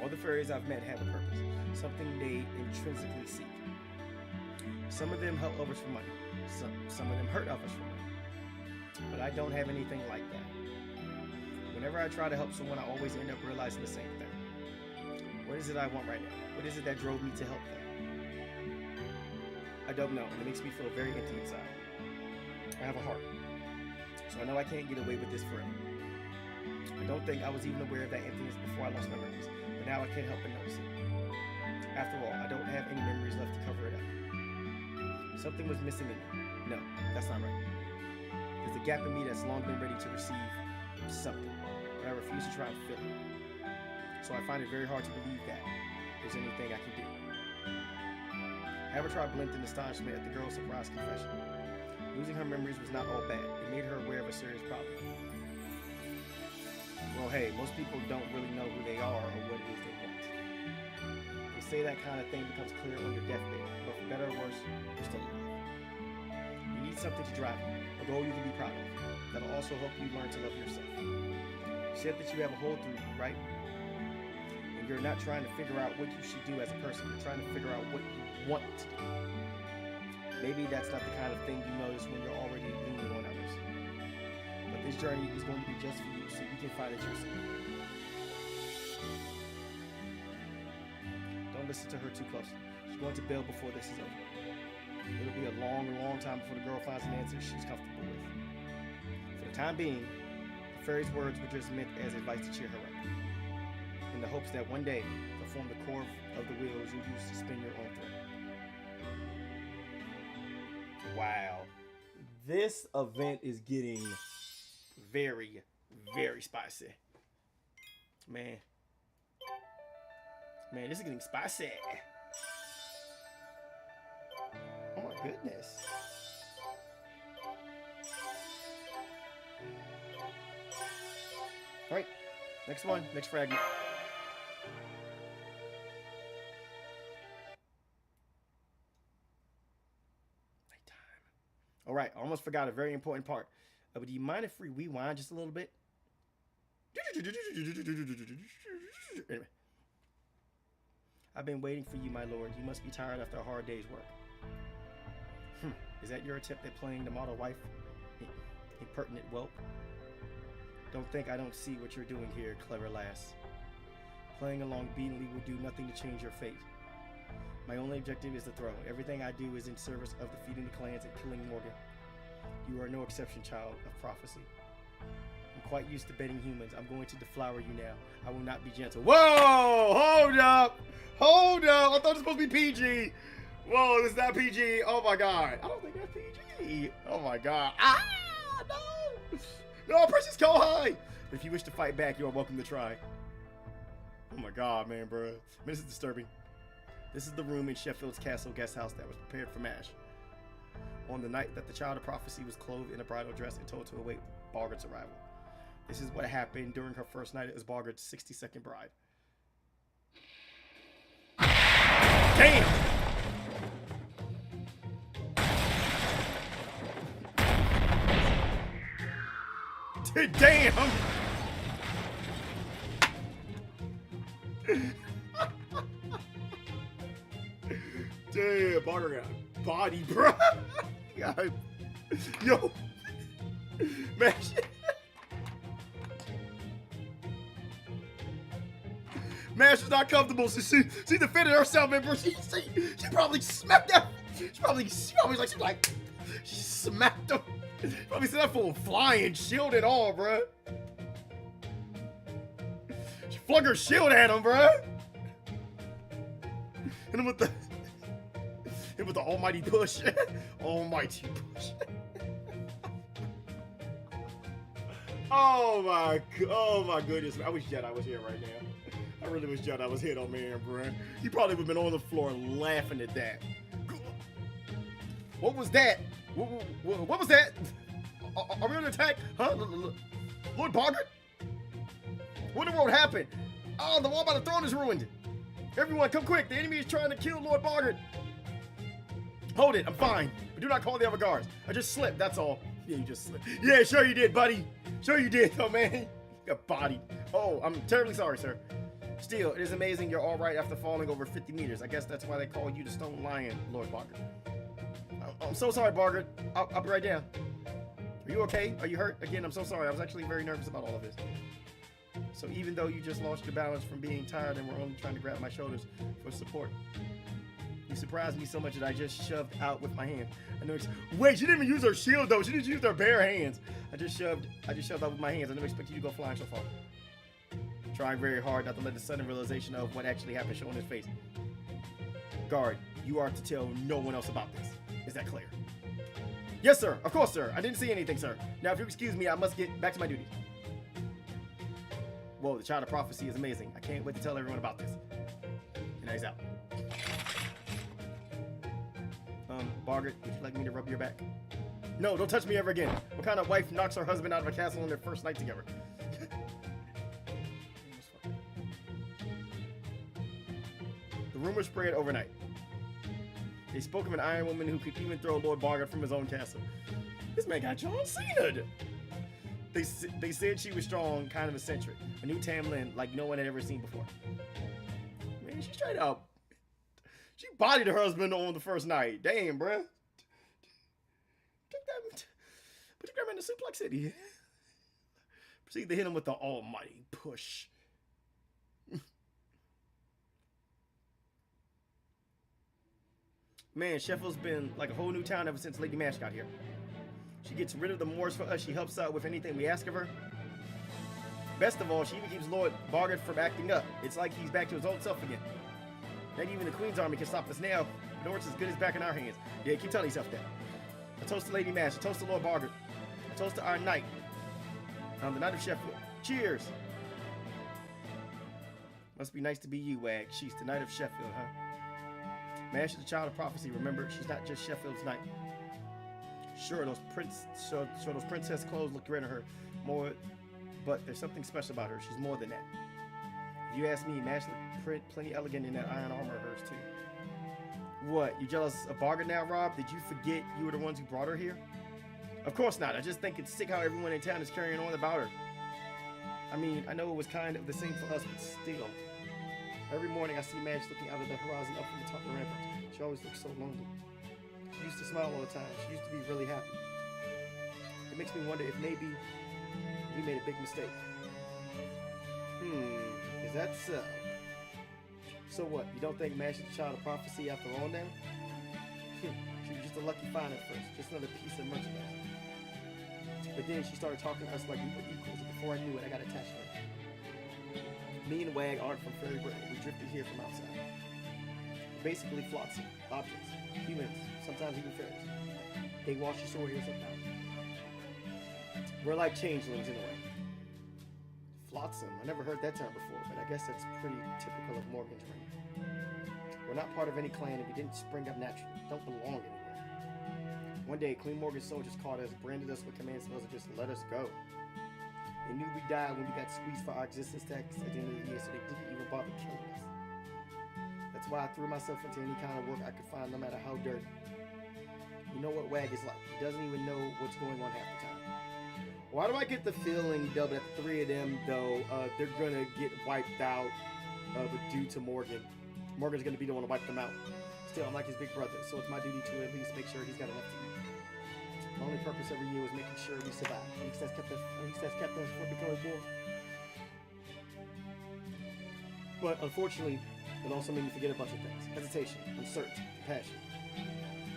Speaker 1: All the fairies I've met have a purpose, something they intrinsically seek. Some of them help others for money. Some of them hurt others for money. But I don't have anything like that. Whenever I try to help someone, I always end up realizing the same thing. What is it I want right now? What is it that drove me to help them? I don't know, and it makes me feel very empty inside. I have a heart, so I know I can't get away with this forever. I don't think I was even aware of that emptiness before I lost my memories, but now I can't help but notice it. After all, I don't have any memories left to cover it up. Something was missing in me. No, that's not right. There's a gap in me that's long been ready to receive something, but I refuse to try and fill it. So I find it very hard to believe that there's anything I can do. Avatar blinked in astonishment at the girl's surprise confession. Losing her memories was not all bad. It made her aware of a serious problem. Well, hey, most people don't really know who they are or what it is they want. They say that kind of thing becomes clear on your deathbed, but for better or worse, you're still alive. You need something to drive you, a goal you can be proud of. That'll also help you learn to love yourself. You said that you have a hole through you, right? And you're not trying to figure out what you should do as a person. You're trying to figure out what you want to do. Maybe that's not the kind of thing you notice when you're already leaning on others. But this journey is going to be just for you, so you can find it yourself. Don't listen to her too closely. She's going to bail before this is over. It'll be a long, long time before the girl finds an answer she's comfortable with. For the time being, the fairy's words were just meant as advice to cheer her up. In the hopes that one day, they'll form the core of the wheels you'll use to spin your own thread. Wow. This event is getting very, very spicy. Man, this is getting spicy. Oh my goodness. All right, next one, next fragment. All right, I almost forgot a very important part. But do you mind if we rewind just a little bit? Anyway. I've been waiting for you, my lord. You must be tired after a hard day's work. Is that your attempt at playing the model wife? Impertinent whelp. Don't think I don't see what you're doing here, clever lass. Playing along obediently will do nothing to change your fate. My only objective is the throne. Everything I do is in service of defeating the clans and killing Morgan. You are no exception, child of prophecy. I'm quite used to bending humans. I'm going to deflower you now. I will not be gentle. Whoa! Hold up! Hold up! I thought it was supposed to be PG. Whoa, this is not PG. Oh my god. I don't think that's PG. Oh my god. Ah! No! No, Princess Kohai! But if you wish to fight back, you are welcome to try. Oh my god, man, bro. Man, this is disturbing. This is the room in Sheffield's castle guest house that was prepared for MASH. On the night that the child of prophecy was clothed in a bridal dress and told to await Bargard's arrival. This is what happened during her first night as Bargard's 62nd bride. Damn! Damn! Damn, Bargard got a body, bro. God. Yo. Man, Mash is not comfortable, so she defended herself, man, bro. She probably smacked him. She probably she smacked him. Probably sent that fool flying, shield and all, bro. She flung her shield at him, bro. And then with the almighty push. Almighty push. Oh my goodness. I wish Jedi was here right now. I really wish Jedi was here on man, bro. He probably would have been on the floor laughing at that. What was that? What was that? Are we under attack? Huh? Lord Bargard? What in the world happened? Oh, the wall by the throne is ruined. Everyone, come quick. The enemy is trying to kill Lord Bargard. Hold it. I'm fine. But do not call the other guards. I just slipped. That's all. Yeah, you just slipped. Yeah, sure you did, buddy. Sure you did, though, man. You got bodied. Oh, I'm terribly sorry, sir. Still, it is amazing you're all right after falling over 50 meters. I guess that's why they call you the Stone Lion, Lord Bargard. I'm so sorry, Bargard. I'll be right down. Are you okay? Are you hurt? Again, I'm so sorry. I was actually very nervous about all of this. So even though you just lost your balance from being tired and were only trying to grab my shoulders for support, you surprised me so much that I just shoved out with my hand. I know. Wait, she didn't even use her shield though. She just used her bare hands. I just shoved out with my hands. I never expected you to go flying so far. Trying very hard not to let the sudden realization of what actually happened show on his face. Guard, you are to tell no one else about this. Is that clear? Yes, sir. Of course, sir. I didn't see anything, sir. Now, if you excuse me, I must get back to my duties. Whoa, the child of prophecy is amazing. I can't wait to tell everyone about this. And now he's out. Bargard, would you like me to rub your back? No, don't touch me ever again. What kind of wife knocks her husband out of a castle on their first night together? The rumor spread overnight. They spoke of an Iron Woman who could even throw Lord Bargard from his own castle. This man got John Cena. They said she was strong, kind of eccentric. A new Tamlin like no one had ever seen before. Man, she straight up. She bodied her husband on the first night. Damn, bruh. Took that man to Suplex City. Proceed to hit him with the almighty push. Man, Sheffield's been like a whole new town ever since Lady Mash got here. She gets rid of the Moors for us. She helps out with anything we ask of her. Best of all, she even keeps Lord Bargard from acting up. It's like he's back to his old self again. Not even the Queen's army can stop us now. North's as good as back in our hands. Yeah, keep telling yourself that. A toast to Lady Mash. A toast to Lord Bargard. A toast to our knight. The Knight of Sheffield. Cheers! Must be nice to be you, Wag. She's the Knight of Sheffield, huh? Mash is the child of prophecy. Remember, she's not just Sheffield's knight. Sure, those princess clothes look great on her, but there's something special about her. She's more than that. If you ask me, Mash looked plenty elegant in that iron armor of hers too. What? You jealous of Bargard now, Rob? Did you forget you were the ones who brought her here? Of course not. I just think it's sick how everyone in town is carrying on about her. I mean, I know it was kind of the same for us, but still. Every morning I see Mash looking out of the horizon up from the top of the ramparts. She always looks so lonely. She used to smile all the time. She used to be really happy. It makes me wonder if maybe we made a big mistake. Is that so? So what? You don't think Mash is a child of prophecy after all now? She was just a lucky find at first, just another piece of merchandise. But then she started talking to us like we were equals, and before I knew it, I got attached to her. Me and Wag aren't from Fairy Britain. We drifted here from outside. Basically flotsam, objects, humans, sometimes even fairies. They wash your sword here sometimes. We're like changelings in a way. Flotsam, I never heard that term before, but I guess that's pretty typical of Morgan's reign. We're not part of any clan and we didn't spring up naturally. Don't belong anywhere. One day, Queen Morgan's soldiers caught us, branded us with command spells, and just let us go. They knew we died when we got squeezed for our existence tax at the end of the year, so they didn't even bother killing us. That's why I threw myself into any kind of work I could find, no matter how dirty. You know what Wag is like. He doesn't even know what's going on half the time. Why do I get the feeling, though, that the three of them, though, they're gonna get wiped out due to Morgan. Morgan's gonna be the one to wipe them out. Still, I'm like his big brother, so it's my duty to at least make sure he's got enough to eat. My only purpose every year was making sure we survive. At least that's kept us from becoming born. But unfortunately, it also made me forget a bunch of things. Hesitation, uncertainty, compassion.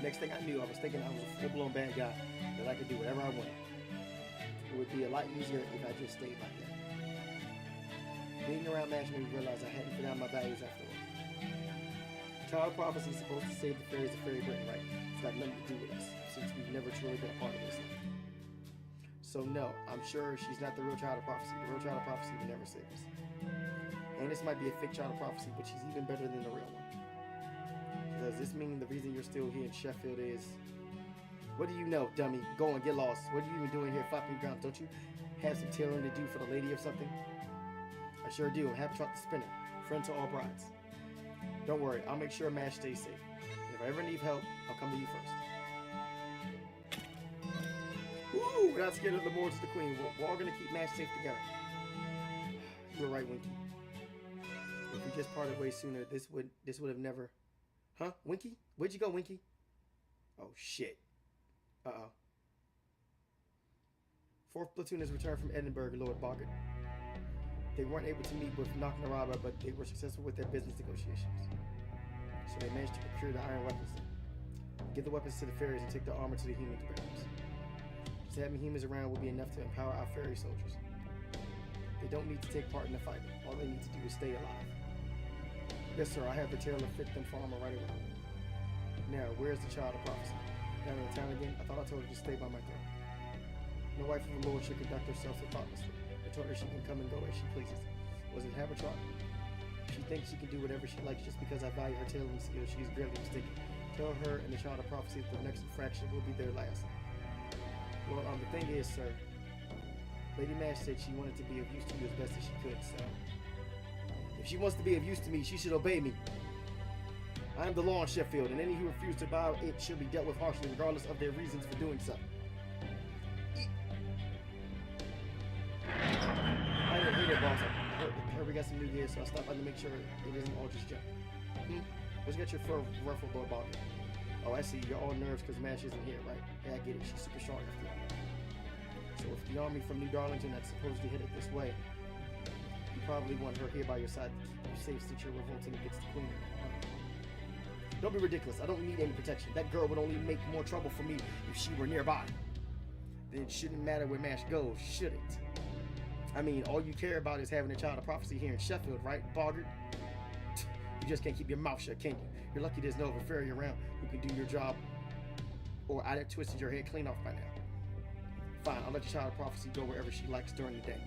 Speaker 1: Next thing I knew, I was thinking I was a full-blown bad guy, that I could do whatever I wanted. It would be a lot easier if I just stayed like that. Being around Mash made me realize I hadn't forgotten my values after all. Child prophecy is supposed to save the fairies of Fairy Britain, right? It's got nothing to do with us, since we've never truly been a part of this. So no, I'm sure she's not the real child of prophecy. The real child of prophecy would never save us. And this might be a fake child of prophecy, but she's even better than the real one. Does this mean the reason you're still here in Sheffield is... What do you know, dummy? Go on, get lost. What are you even doing here flopping ground? Don't you have some tailoring to do for the lady or something? I sure do. I'm happy to talk to Spinner. Friend to all brides. Don't worry, I'll make sure Mash stays safe. If I ever need help, I'll come to you first. Woo! We're not scared of the Lords of the Queen. We're all gonna keep Mash safe together. You're right, Winky. If we just parted ways sooner, this would have never... Huh? Winky? Where'd you go, Winky? Oh, shit. Uh-oh. 4th platoon has returned from Edinburgh, Lord Boggart. They weren't able to meet with Nakanaraba, but they were successful with their business negotiations. So they managed to procure the iron weapons. Give the weapons to the fairies and take the armor to the human barracks. Just having humans around will be enough to empower our fairy soldiers. They don't need to take part in the fight. All they need to do is stay alive. Yes, sir, I have the tailor fit them for armor right away. Now, where's the child of prophecy? Down in the town again? I thought I told her to stay by my throne. No wife of the Lord should conduct herself so thoughtlessly. I told her she can come and go as she pleases. Was it Habertrot? She thinks she can do whatever she likes just because I value her tailoring skills. She is greatly mistaken. Tell her and the child of prophecy that the next infraction will be their last. Well, the thing is, sir, Lady Mash said she wanted to be of use to you as best as she could, so... If she wants to be of use to me, she should obey me. I am the law in Sheffield, and any who refuse to bow it should be dealt with harshly, regardless of their reasons for doing so. I didn't hear that, boss. I heard we got some new gear, so I stopped by to make sure it isn't all just junk. Where's you got your fur ruffled, Lord Boggart? Oh, I see. You're all nerves because Mash isn't here, right? Yeah, I get it. She's super strong after all. So if the army from New Darlington that's supposedly headed this way, you probably want her here by your side to keep you safe since you're revolting against the Queen. Don't be ridiculous. I don't need any protection. That girl would only make more trouble for me if she were nearby. Then it shouldn't matter where Mash goes, should it? I mean, all you care about is having a child of prophecy here in Sheffield, right, Boggart? You just can't keep your mouth shut, can you? You're lucky there's no other fairy around who can do your job, or I'd have twisted your head clean off by now. Fine, I'll let your child of prophecy go wherever she likes during the day.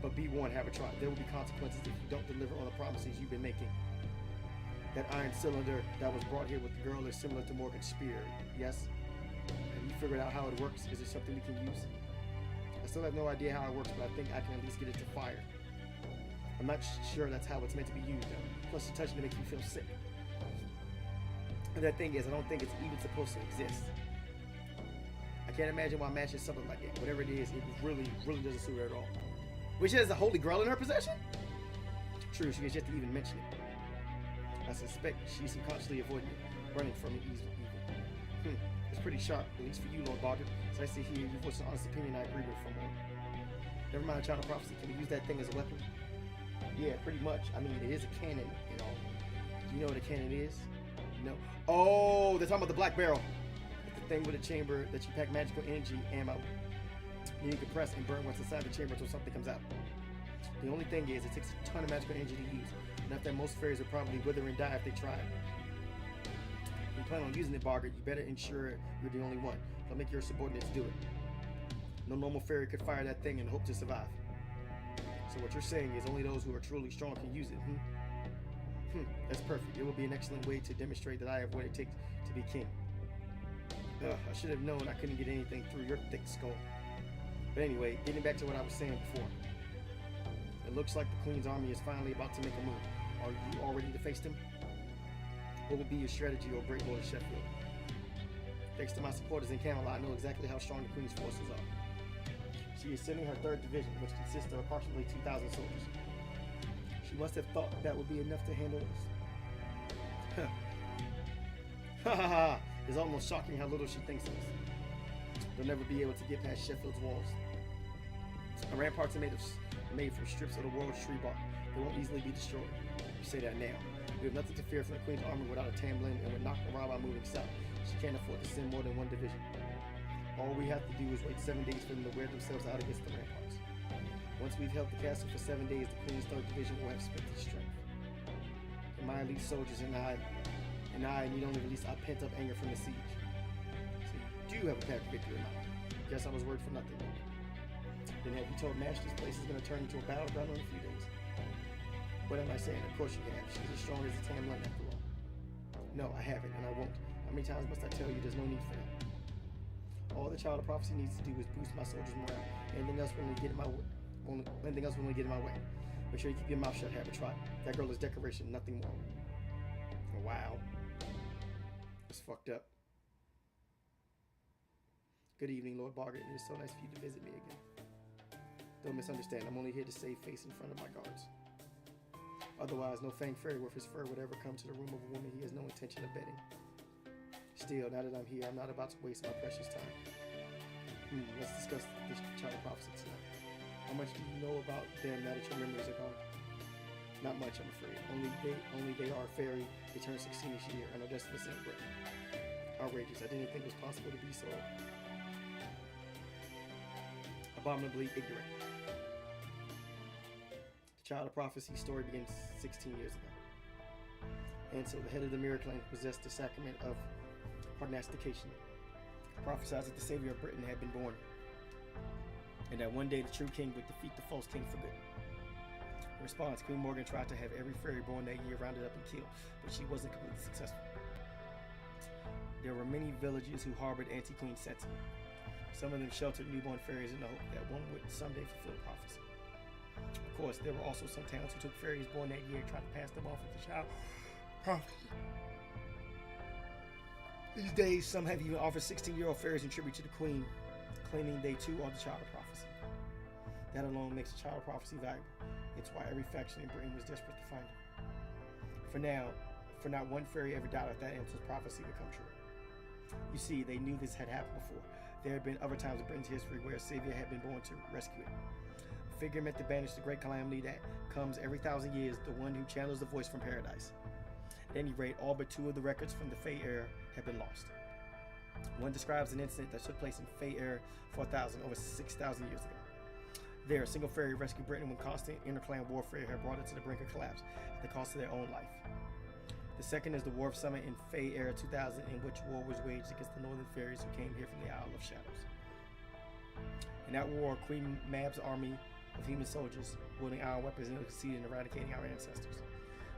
Speaker 1: But be warned, Habertrot, there will be consequences if you don't deliver on the promises you've been making. That iron cylinder that was brought here with the girl is similar to Morgan's spear, yes? Have you figured out how it works? Is it something we can use? I still have no idea how it works, but I think I can at least get it to fire. I'm not sure that's how it's meant to be used, though. Plus, the touching to make you feel sick. And the thing is, I don't think it's even supposed to exist. I can't imagine why Mash is something like that. Whatever it is, it really doesn't suit her at all. Which has a holy grail in her possession? True, she has yet to even mention it. I suspect she's subconsciously avoiding it, running from the evil. It's pretty sharp, at least for you, Lord Bargain. It's nice to hear you voice an honest opinion I agree with for a moment. Never mind, Child of Prophecy. Can we use that thing as a weapon? Yeah, pretty much. I mean, it is a cannon, you know. Do you know what a cannon is? No. Oh, they're talking about the black barrel. It's the thing with a chamber that you pack magical energy ammo. You can press and burn what's inside the chamber until something comes out. The only thing is, it takes a ton of magical energy to use. Enough that most fairies would probably wither and die if they tried. If you plan on using it, Bargain, you better ensure you're the only one. Don't make your subordinates do it. No normal fairy could fire that thing and hope to survive. So what you're saying is only those who are truly strong can use it, That's perfect. It will be an excellent way to demonstrate that I have what it takes to be king. I should have known I couldn't get anything through your thick skull. But anyway, getting back to what I was saying before. It looks like the Queen's army is finally about to make a move. Are you all ready to face them? What would be your strategy, or Great Lord of Sheffield? Thanks to my supporters in Camelot, I know exactly how strong the Queen's forces are. She is sending her 3rd division, which consists of approximately 2,000 soldiers. She must have thought that would be enough to handle us. Ha ha ha! It's almost shocking how little she thinks of us. They'll never be able to get past Sheffield's walls. Our ramparts are made from strips of the world's tree bark. They won't easily be destroyed. You say that now. We have nothing to fear from the Queen's army without a Tamlin, and we're not around by moving south. She can't afford to send more than 1 division. All we have to do is wait 7 days for them to wear themselves out against the ramparts. Once we've held the castle for 7 days, the Queen's 3rd division will have spent its strength. And my elite soldiers and I need only release our pent-up anger from the siege. So you do have a path to victory in mind. Guess I was worried for nothing. Then have you told Nash this place is going to turn into a battleground in a few days? What am I saying? Of course you have. She's as strong as a Tamlin after all. No, I haven't, and I won't. How many times must I tell you there's no need for that? All the Child of Prophecy needs to do is boost my soldiers' morale. Anything else will only get in my way. Make sure you keep your mouth shut, have a try. That girl is decoration, nothing more. Oh, wow. It's fucked up. Good evening, Lord Bargain. It is so nice for you to visit me again. Don't misunderstand, I'm only here to save face in front of my guards. Otherwise, no fang fairy worth his fur would ever come to the room of a woman he has no intention of betting. Still, now that I'm here, I'm not about to waste my precious time. Let's discuss this Child of Prophecy tonight. How much do you know about them now that your memories are gone? Not much, I'm afraid. Only they are a fairy. They turn 16 this year and are destined to sing Britain. Outrageous. I didn't think it was possible to be so abominably ignorant. The Child of Prophecy story begins 16 years ago. And so the head of the Mirror Clan possessed the sacrament of prognostication, prophesied that the savior of Britain had been born, and that one day the true king would defeat the false king for good. In response, Queen Morgan tried to have every fairy born that year rounded up and killed, but she wasn't completely successful. There were many villages who harbored anti-queen sentiment. Some of them sheltered newborn fairies in the hope that one would someday fulfill the prophecy. Of course, there were also some towns who took fairies born that year and tried to pass them off as the child prophecy. These days, some have even offered 16-year-old fairies in tribute to the queen, claiming they too are the Child of Prophecy. That alone makes the Child of Prophecy valuable. It's why every faction in Britain was desperate to find her. For not one fairy ever doubted that Ansel's prophecy would come true. You see, they knew this had happened before. There had been other times in Britain's history where a savior had been born to rescue it. A figure meant to banish the great calamity that comes every 1,000 years, the one who channels the voice from paradise. At any rate, all but 2 of the records from the Fey era have been lost. One describes an incident that took place in Fey era 4000, over 6,000 years ago. There, a single fairy rescued Britain when constant interclan warfare had brought it to the brink of collapse at the cost of their own life. The second is the War of Summit in Fey era 2000, in which war was waged against the northern fairies who came here from the Isle of Shadows. In that war, Queen Mab's army of human soldiers, wielding iron weapons, and succeeded in eradicating our ancestors.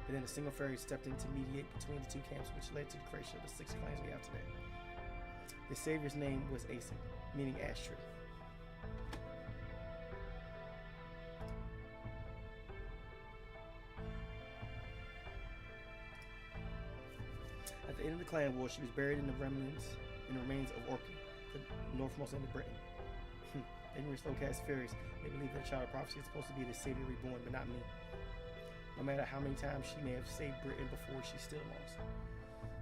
Speaker 1: But then a single fairy stepped in to mediate between the 2 camps, which led to the creation of the 6 clans we have today. The savior's name was Asen, meaning ash tree. At the end of the clan war, she was buried in the remains of Orkney, the northmost end of Britain. Ignorant slow-cast fairies, they believe that the Child of Prophecy is supposed to be the savior reborn, but not me. No matter how many times she may have saved Britain before, she's still lost.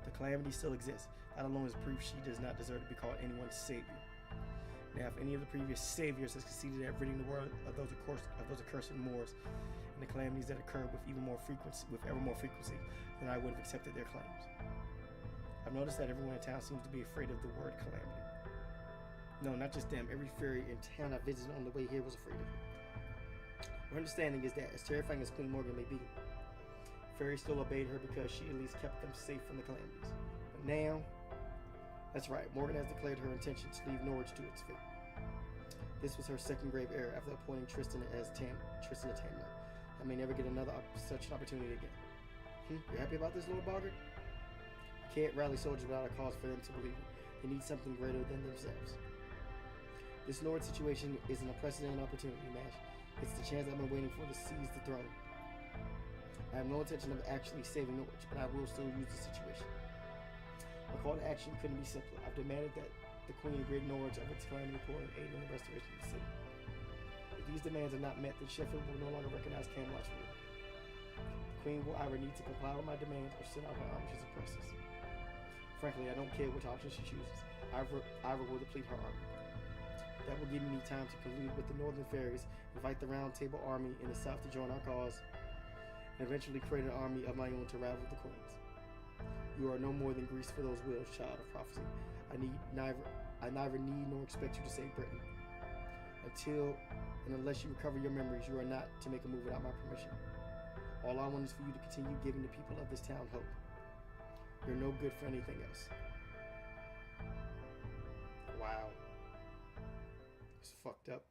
Speaker 1: The calamity still exists. That alone is proof she does not deserve to be called anyone's savior. Now, if any of the previous saviors has succeeded at ridding the world of those accursed Moors and the calamities that occur with ever more frequency, then I would have accepted their claims. I've noticed that everyone in town seems to be afraid of the word calamity. No, not just them. Every fairy in town I visited on the way here was afraid of it. My understanding is that, as terrifying as Queen Morgan may be, fairies still obeyed her because she at least kept them safe from the calamities. But now, that's right, Morgan has declared her intention to leave Norwich to its fate. This was her second grave error after appointing Tristan as Tristan of Tamlin. I may never get such an opportunity again. You happy about this, Lord Boggart? You can't rally soldiers without a cause for them to believe it. They need something greater than themselves. This Norwich situation is an unprecedented opportunity, Nash. It's the chance I've been waiting for to seize the throne. I have no intention of actually saving Norwich, but I will still use the situation. My call to action couldn't be simpler. I've demanded that the Queen rid Norwich of its calamity report and aid in the restoration of the city. If these demands are not met, then Sheffield will no longer recognize Camelot's rule. The Queen will either need to comply with my demands or send out her army to suppress us. Frankly, I don't care which option she chooses. Either will deplete her army. That will give me time to collude with the Northern Fairies, invite the Round Table army in the south to join our cause, and eventually create an army of my own to rival the Queen's. You are no more than grease for those wheels, child of prophecy. I neither need nor expect you to save Britain. Until and unless you recover your memories, you are not to make a move without my permission. All I want is for you to continue giving the people of this town hope. You're no good for anything else. Wow. It's fucked up.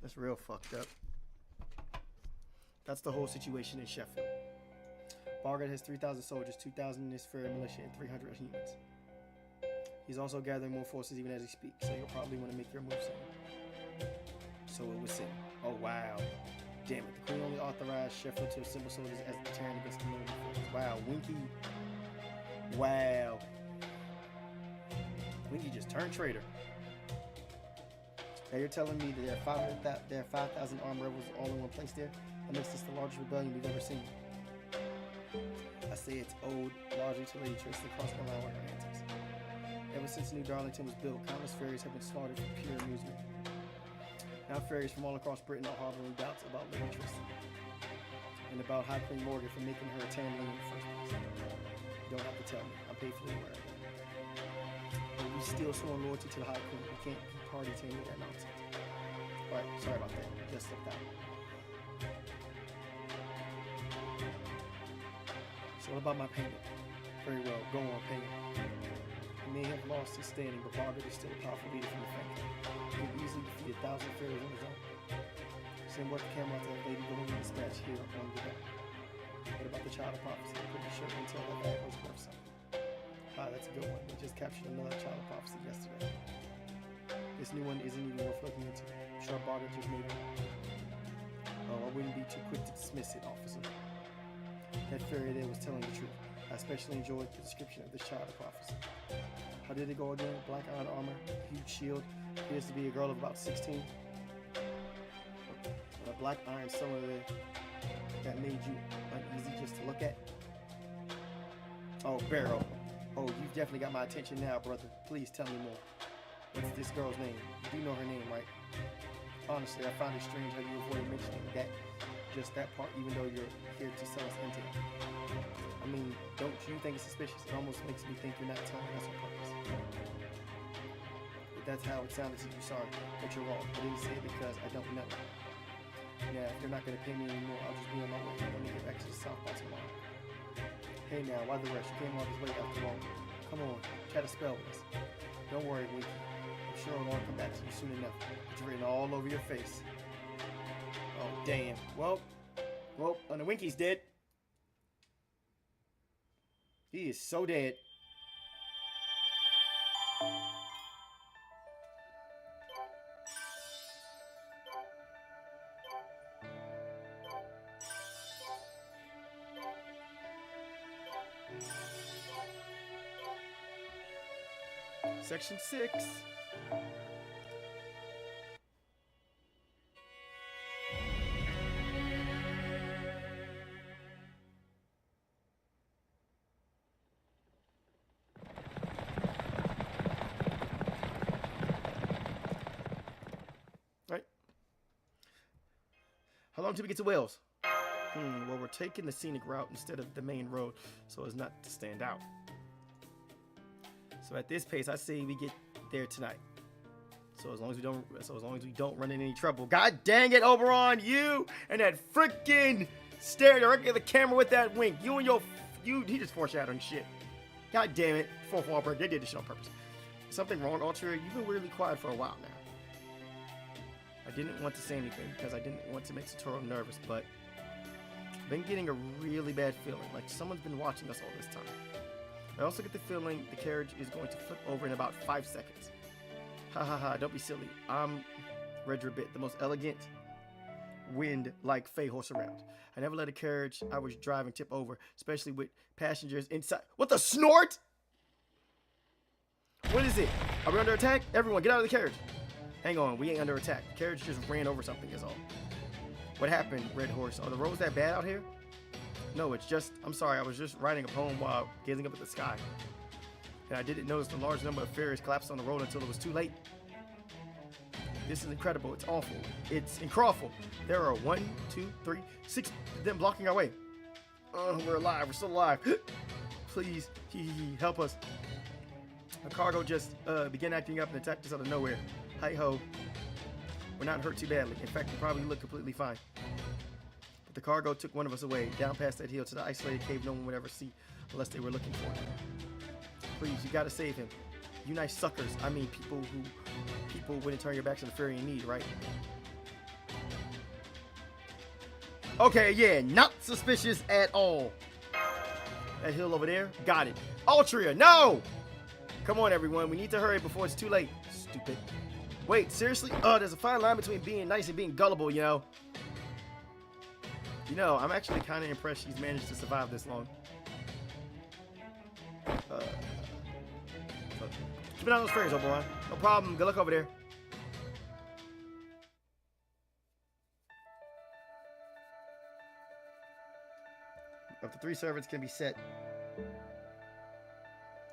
Speaker 1: That's real fucked up. That's the whole situation in Sheffield. Boggart has 3,000 soldiers, 2,000 in his fairy militia, and 300 humans. He's also gathering more forces even as he speaks, so you'll probably want to make your move soon. So it was said. Oh wow. Damn it, the Queen only authorized Sheffield to assemble soldiers as a deterrent against the Northern forces. Wow, Winky. Wow. Winky just turned traitor. Now you're telling me that there are 5,000 armed rebels all in one place there? That makes this the largest rebellion we've ever seen. I say it's owed largely to Lady Tracy crossing the line with her antics. Ever since New Darlington was built, countless fairies have been slaughtered for pure amusement. Now fairies from all across Britain are harboring doubts about Lady Tracy and about High Queen Morgan for making her a Tamlin in the first place. You don't have to tell me. I'm painfully aware of that. But we still sworn loyalty to the High Queen. We can't be party to any of that nonsense. Alright, sorry about that. Just slipped out. So what about my payment? Very well, go on, pay him. He may have lost his standing, but Boggart is still a powerful leader from the family. He can easily defeat 1,000 fairies on his own. Send word to Camelot to have Lady Bologna dispatch here on the back. What about the child of prophecy? I'm pretty sure until that bag was worth something. That's a good one. We just captured another child of prophecy yesterday. This new one isn't even worth looking into. I'm sure Boggart just made it. Oh, I wouldn't be too quick to dismiss it, officer. That fairy there was telling the truth. I especially enjoyed the description of this child of prophecy. How did it go again? Black iron armor, huge shield, appears to be a girl of about 16. With a black iron somewhere there that made you uneasy just to look at. Oh, Barrow. Oh, you've definitely got my attention now, brother. Please tell me more. What's this girl's name? You do know her name, right? Honestly, I find it strange how you avoided mentioning that. Just that part, even though you're here to sell us intel. I mean, don't you think it's suspicious? It almost makes me think you're not telling us on purpose. If that's how it sounded to you, sorry, but you're wrong. I didn't say it because I don't know. Now, if you're not going to pay me anymore, I'll just be on my way. Let me get back to the South by tomorrow. Hey now, why the rush? You came all this way after all. Come on, try to spell with us. Don't worry, Winky. I'm sure I'll come back to you soon enough. It's written all over your face. Oh, damn. Well, and the Winky's dead. He is so dead. Section 6. How long till we get to Wales? Well, we're taking the scenic route instead of the main road, so as not to stand out. So at this pace, I say we get there tonight. So as long as we don't run into any trouble. God dang it, Oberon, you and that freaking stare directly at the camera with that wink. He just foreshadowing shit. God damn it, fourth wall break. They did this shit on purpose. Something wrong, Ultra? You've been weirdly quiet for a while now. I didn't want to say anything because I didn't want to make Satoru nervous, but I've been getting a really bad feeling, like someone's been watching us all this time. I also get the feeling the carriage is going to flip over in about 5 seconds. Ha ha ha, don't be silly. I'm Redrabit, the most elegant wind-like fey horse around. I never let a carriage I was driving tip over, especially with passengers inside. What the snort? What is it? Are we under attack? Everyone, get out of the carriage. Hang on, we ain't under attack. The carriage just ran over something is all. What happened, Red Horse? Are the roads that bad out here? No, it's just, I'm sorry, I was just writing a poem while gazing up at the sky. And I didn't notice the large number of ferries collapsed on the road until it was too late. This is incredible. It's awful. It's incredible. There are 1, 2, 3, 6 of them blocking our way. We're alive. We're still alive. Please, help us. A cargo just began acting up and attacked us out of nowhere. Hi-ho. We're not hurt too badly. In fact, we probably look completely fine. But the cargo took one of us away, down past that hill to the isolated cave no one would ever see unless they were looking for him. Please, you gotta save him. You nice suckers. I mean, people wouldn't turn your backs on the ferry in need, right? Okay, yeah, not suspicious at all. That hill over there, got it. Altria, no! Come on, everyone, we need to hurry before it's too late. Stupid. Wait, seriously? There's a fine line between being nice and being gullible, you know. You know, I'm actually kind of impressed she's managed to survive this long. Keep an eye on those ferries, old boy. No problem. Good luck over there. Up to 3 servants can be set.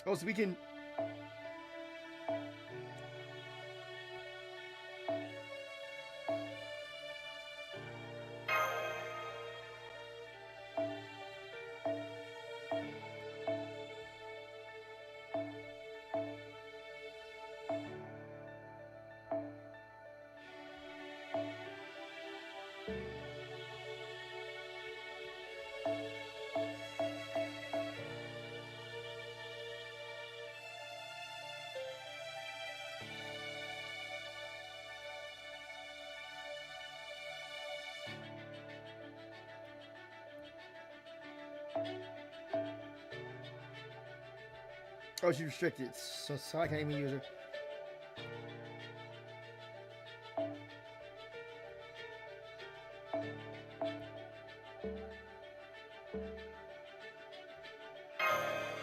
Speaker 1: Oh, so we can... Oh, she's restricted, so I can't even use her.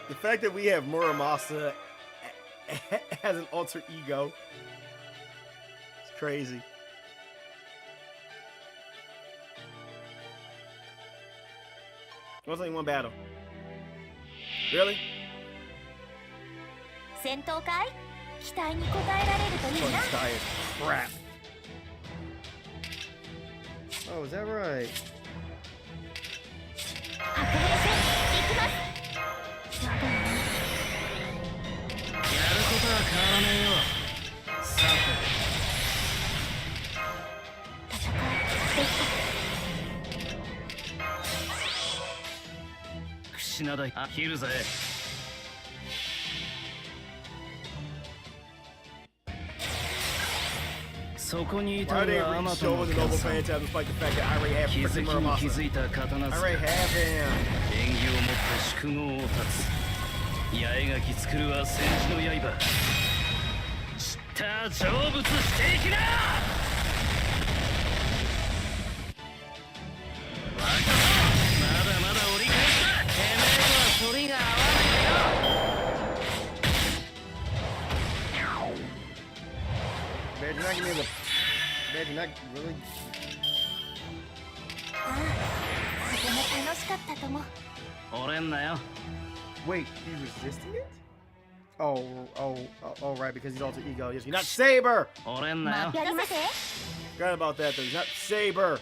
Speaker 1: The fact that we have Muramasa as an alter ego, it's crazy. Only one battle. Really?
Speaker 2: 戦闘会期待に応えられるといいな。
Speaker 1: This guy is crap. Oh, is that right?
Speaker 2: 白兵戦行きます。そうだね。
Speaker 3: やることは変わらねえよ。さ
Speaker 2: 戦
Speaker 3: て櫛なだ切るぜ。そこにいたのはアマトの気づきに気づいた刀塚。縁起をもって宿業を立つ。八重垣作るは戦士の刃。知った成仏していきな。バカまだまだ折り返した。てめえとは反りが合わねえよ。
Speaker 1: Imagine not really.
Speaker 2: ああ、とても楽しかったとも。
Speaker 3: 折れんなよ。
Speaker 1: Wait, he's resisting it? Oh, right, because he's alter ego. Yes, he's not Saber.
Speaker 3: 折れんなよ。
Speaker 2: やりません。
Speaker 1: Forgot about that though. He's not Saber.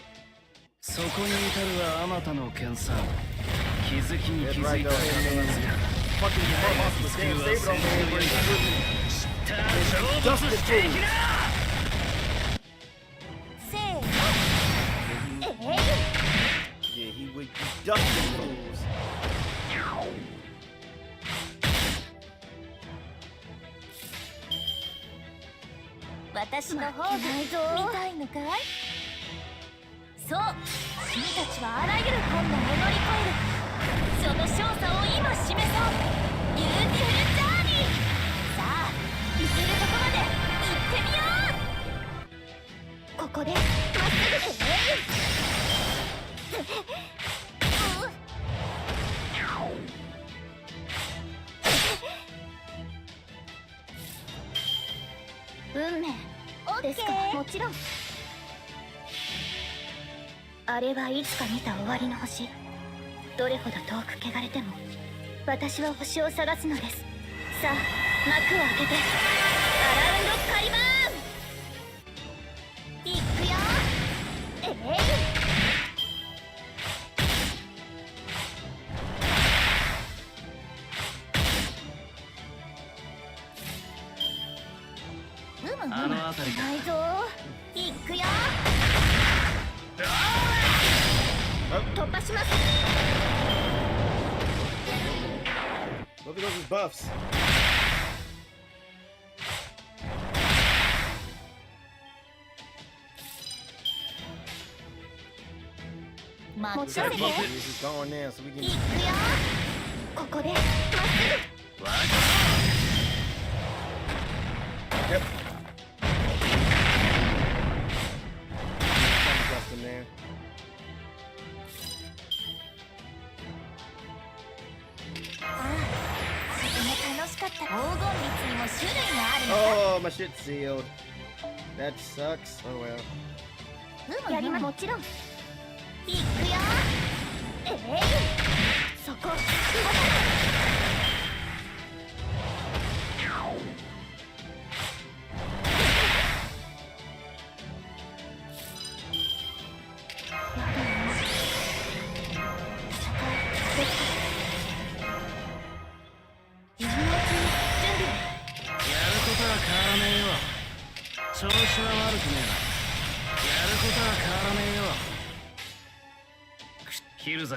Speaker 3: そこに至るはあまたの研鑽。気づきに気
Speaker 1: That's
Speaker 3: づ
Speaker 1: right
Speaker 3: い
Speaker 1: though.
Speaker 3: た
Speaker 1: And
Speaker 3: 刀
Speaker 1: then
Speaker 3: が
Speaker 1: fucking Muramasa was damn saved on man, but he really
Speaker 3: 知った勝負
Speaker 1: dusted
Speaker 3: していき
Speaker 1: fools.
Speaker 3: な。
Speaker 2: せーの。
Speaker 1: Yeah, he would dust the fools.
Speaker 2: 私の方が見たいのかい？そう、君たちはあらゆる困難を乗り越える。その勝者を今示そう。ビューティフルジャーニー。さあ、行けるとこまで行ってみよう。ここでまっすぐでね。運命ですか？もちろん。あれはいつか見た終わりの星。どれほど遠く汚れても私は星を探すのです。さあ、幕を開けてアラウンドカリバーン。いくよ。
Speaker 3: あの辺りか。
Speaker 2: ないぞ。いくよ。突破します。
Speaker 1: Look at those buffs.
Speaker 2: もちろんね。
Speaker 1: This is going now, so we
Speaker 2: い
Speaker 1: can.
Speaker 2: くよ。ここでまっす
Speaker 3: わか
Speaker 1: Yep. Dustin there.
Speaker 2: ぐ。ああ、とても楽しかった。黄金律にも種類があるの
Speaker 1: Oh, my shit's sealed. That sucks. Oh well.
Speaker 2: か。やりまもちろん。いくよ。そこ。
Speaker 3: 調子は悪くねえな。やることは変わらねえよ。切るぜ。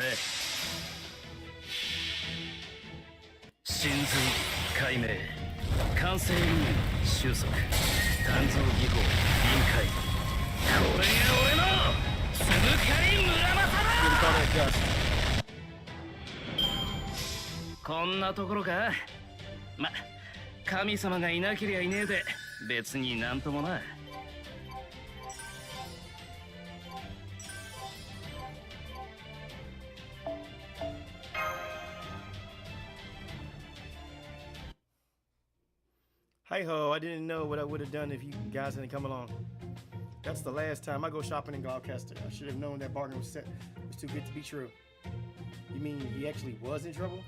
Speaker 3: 真髄解明、完成理念収束、鍛造技巧臨界。これが俺のつぶかり村正だ。こんなところか。ま、神様がいなけりゃいねえで別になんともな。
Speaker 1: Hi ho, I didn't know what I would have done if you guys hadn't come along. That's the last time I go shopping in Gloucester. I should have known that bargain was too good to be true. You mean he actually was in trouble?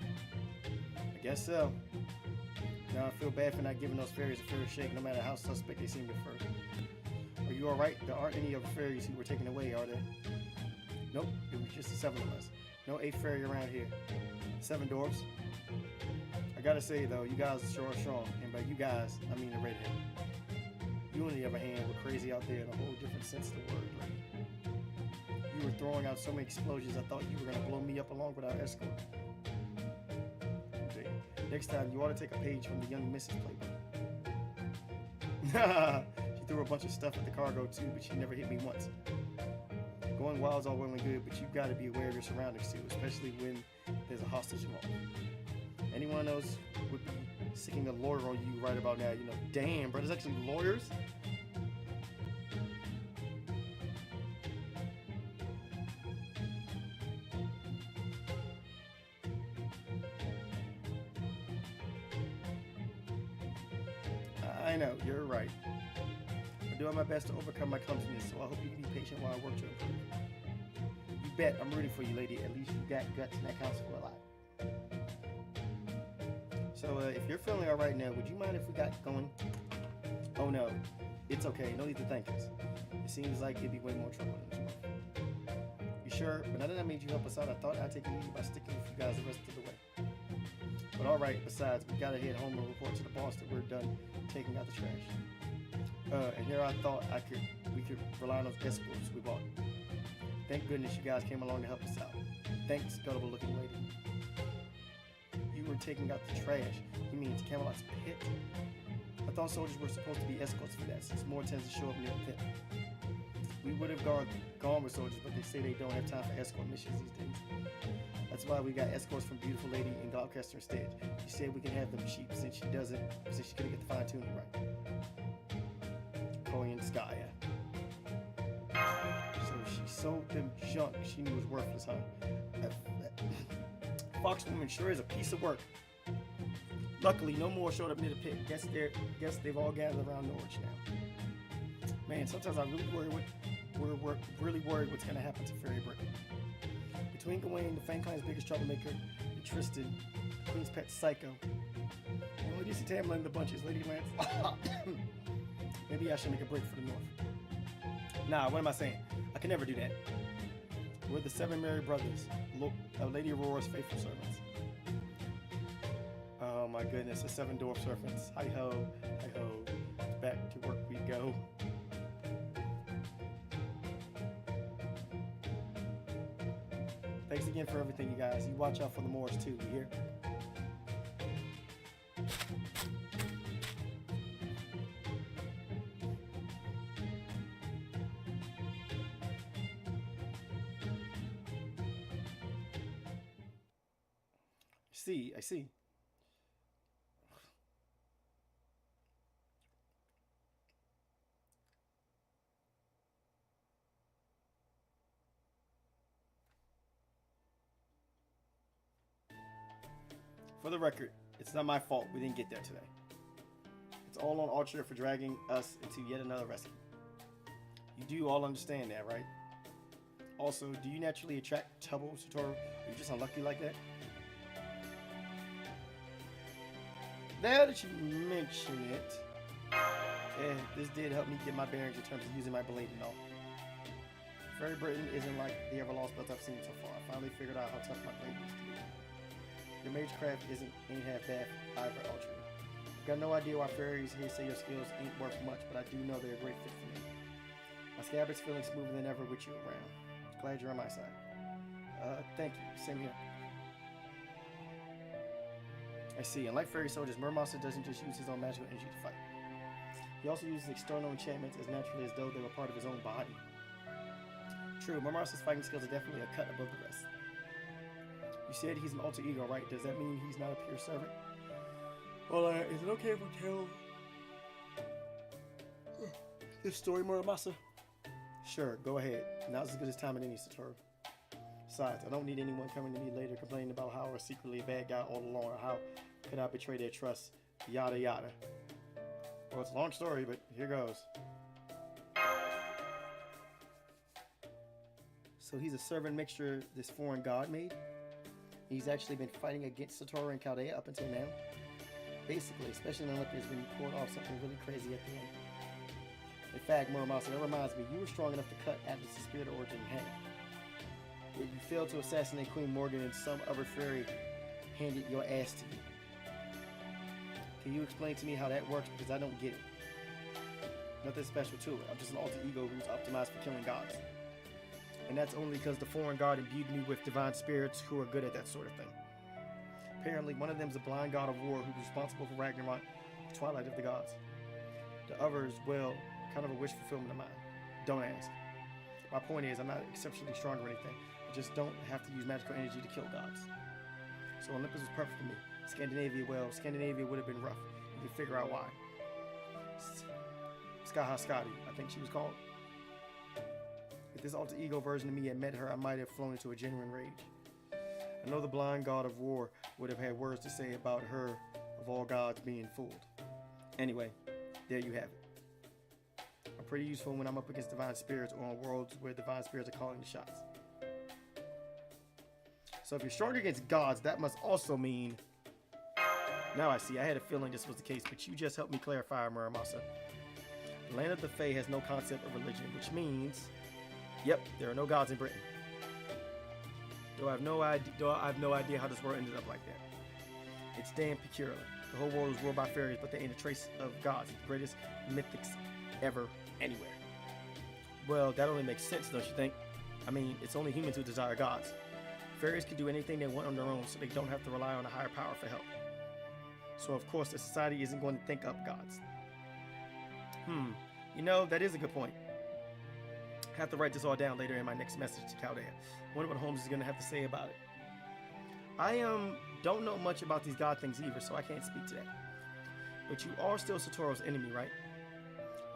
Speaker 1: I guess so. Now I feel bad for not giving those fairies a fair shake, no matter how suspect they seemed at first. Are you alright? There aren't any other fairies who were taken away, are there? Nope, it was just the 7 of us. No 8th fairy around here. 7 dwarves. I gotta say though, you guys sure are strong, and by you guys, I mean the redhead. You on the other hand were crazy out there in a whole different sense of the word. Like, you were throwing out so many explosions, I thought you were gonna blow me up along with our escort. Okay. Next time, you ought to take a page from the young Mrs. Playboy. She threw a bunch of stuff at the cargo too, but she never hit me once. Going wild's all well and good, but you've got to be aware of your surroundings too, especially when there's a hostage involved. Anyone else would be seeking a lawyer on you right about now, you know. Damn, bro, there's actually lawyers? I know, you're right. I'm doing my best to overcome my clumsiness, so I hope you can be patient while I work to improve. You bet I'm rooting for you, lady. At least you got guts, and that counts for a lot. So, if you're feeling alright now, would you mind if we got going? Oh no, it's okay. No need to thank us. It seems like it'd be way more trouble than this. Sure, but now that I made you help us out, I thought I'd take it easy by sticking with you guys the rest of the way. But alright, besides, we gotta head home and report to the boss that we're done taking out the trash. And here I thought we could rely on those escorts we bought. Thank goodness you guys came along to help us out. Thanks, gullible looking lady. You were taking out the trash. You mean Camelot's pit? I thought soldiers were supposed to be escorts for that, since more tends to show up near the pit. We would have gone with soldiers, but they say they don't have time for escort missions these days. That's why we got escorts from Beautiful Lady and Gloucester instead. She said we can have them cheap since she couldn't get the fine tuning right. Korean Sky. So she sold them junk she knew was worthless, huh? That Foxwoman sure is a piece of work. Luckily, no more showed up near the pit. Guess they've all gathered around Norwich now. Man, sometimes I really worry what's going to happen to Fairy Britain. Between Gawain, the Fang Clan's biggest troublemaker, and Tristan, the Queen's pet psycho, the only decent Tamlin in the bunch is Lady Lance. Maybe I should make a break for the North. Nah, what am I saying? I can never do that. We're the 7 Merry Brothers, Lady Aurora's faithful servants. Oh my goodness, the 7 dwarf servants. Hi-ho, hi-ho. Back to work we go. Thanks again for everything, you guys. You watch out for the Moors too, you hear? I see. For the record, it's not my fault we didn't get there today. It's all on Archer for dragging us into yet another rescue. You do all understand that, right? Also, do you naturally attract trouble, Satoru? Are you just unlucky like that? Now that you mention it, this did help me get my bearings in terms of using my blade and all. Fairy Britain isn't like the ever Lostbelt I've seen so far. I finally figured out how tough my blade used to be. Your magecraft ain't half bad either, Ultra. Got no idea why fairies here say your skills ain't worth much, but I do know they're a great fit for me. My scabbard's feeling smoother than ever with you around. Glad you're on my side. Thank you. Same here. I see. Unlike fairy soldiers, Muramasa doesn't just use his own magical energy to fight. He also uses external enchantments as naturally as though they were part of his own body. True, Muramasa's fighting skills are definitely a cut above the rest. You said he's an alter ego, right? Does that mean he's not a pure servant? Well, is it okay if we tell this story, Muramasa? Sure, go ahead. Now's as good as time as any, Satoru. Besides, I don't need anyone coming to me later complaining about how I was secretly a bad guy all along, or how could I betray their trust, yada yada. Well, it's a long story, but here goes. So he's a servant mixture this foreign god made? He's actually been fighting against Satoru and Chaldea up until now? Basically, especially in Olympus when you pulled off something really crazy at the end. In fact, Muramasa, that reminds me, you were strong enough to cut Atlas' spirit origin in half. Yet you failed to assassinate Queen Morgan and some other fairy handed your ass to you. Can you explain to me how that works? Because I don't get it. Nothing special to it. I'm just an alter ego who's optimized for killing gods. And that's only because the foreign god imbued me with divine spirits who are good at that sort of thing. Apparently, one of them is a blind god of war who's responsible for Ragnarok, the twilight of the gods. The other is, well, kind of a wish fulfillment of mine. Don't ask. My point is, I'm not exceptionally strong or anything. I just don't have to use magical energy to kill gods. So Olympus was perfect for me. Scandinavia would have been rough. You can figure out why. Skaha Skadi, I think she was called. If this alter ego version of me had met her, I might have flown into a genuine rage. I know the blind god of war would have had words to say about her, of all gods, being fooled. Anyway, there you have it. I'm pretty useful when I'm up against divine spirits or on worlds where divine spirits are calling the shots. So if you're strong against gods, that must also mean... Now I see, I had a feeling this was the case, but you just helped me clarify, Muramasa. The land of the Fae has no concept of religion, which means... Yep, there are no gods in Britain. Though I have no idea how this world ended up like that. It's damn peculiar. The whole world is ruled by fairies, but they ain't a trace of gods, the greatest mythics ever, anywhere. Well, that only makes sense, don't you think? I mean, it's only humans who desire gods. Fairies can do anything they want on their own, so they don't have to rely on a higher power for help. So, of course, the society isn't going to think up gods. You know, that is a good point. I have to write this all down later in my next message to Chaldea. I wonder what Holmes is going to have to say about it. I don't know much about these god things either, so I can't speak to that. But you are still Satoru's enemy, right?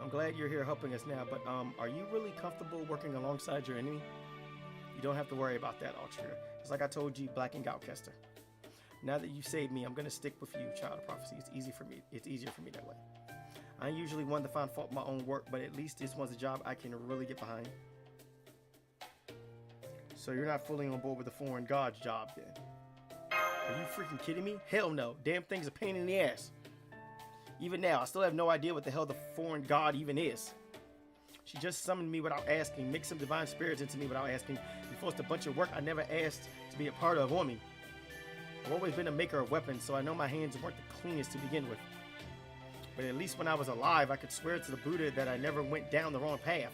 Speaker 1: I'm glad you're here helping us now, but are you really comfortable working alongside your enemy? You don't have to worry about that, Altria. It's like I told you, Black and Goutcaster. Now that you've saved me, I'm going to stick with you, Child of Prophecy. It's easier for me that way. I ain't usually one to find fault in my own work, but at least this one's a job I can really get behind. So you're not fully on board with the foreign gods job, then? Are you freaking kidding me? Hell no. Damn thing's a pain in the ass. Even now, I still have no idea what the hell the foreign god even is. She just summoned me without asking, mixed some divine spirits into me without asking, and forced a bunch of work I never asked to be a part of on me. I've always been a maker of weapons, so I know my hands weren't the cleanest to begin with. But at least when I was alive, I could swear to the Buddha that I never went down the wrong path.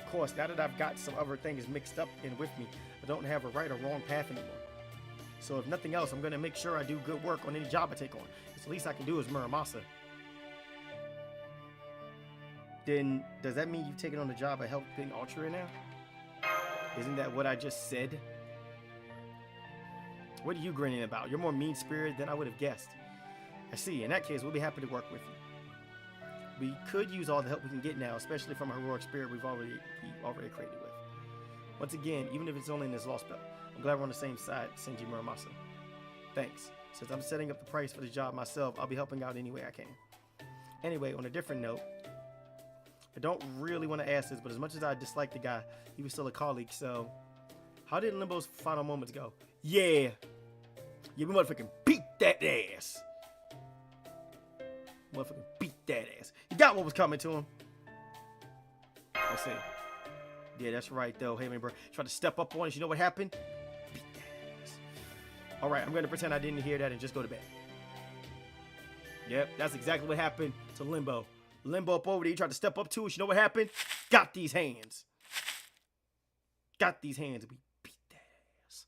Speaker 1: Of course, now that I've got some other things mixed up in with me, I don't have a right or wrong path anymore. So if nothing else, I'm going to make sure I do good work on any job I take on. It's the least I can do is Muramasa. Then, does that mean you've taken on the job of helping Altria now? Isn't that what I just said? What are you grinning about? You're more mean-spirited than I would have guessed. I see. In that case, we'll be happy to work with you. We could use all the help we can get now, especially from a heroic spirit we've already created with. Once again, even if it's only in this Lostbelt, I'm glad we're on the same side, Senji Muramasa. Thanks. Since I'm setting up the price for the job myself, I'll be helping out any way I can. Anyway, on a different note, I don't really want to ask this, but as much as I dislike the guy, he was still a colleague, so... How did Limbo's final moments go? Yeah, we motherfucking beat that ass. Motherfucking beat that ass. He got what was coming to him. Let's see. Yeah, that's right, though. Hey, man, bro. Tried to step up on us. You know what happened? Beat that ass. All right, I'm going to pretend I didn't hear that and just go to bed. Yep, that's exactly what happened to Limbo. Limbo up over there. He tried to step up to us. You know what happened? Got these hands. Got these hands. We beat that ass.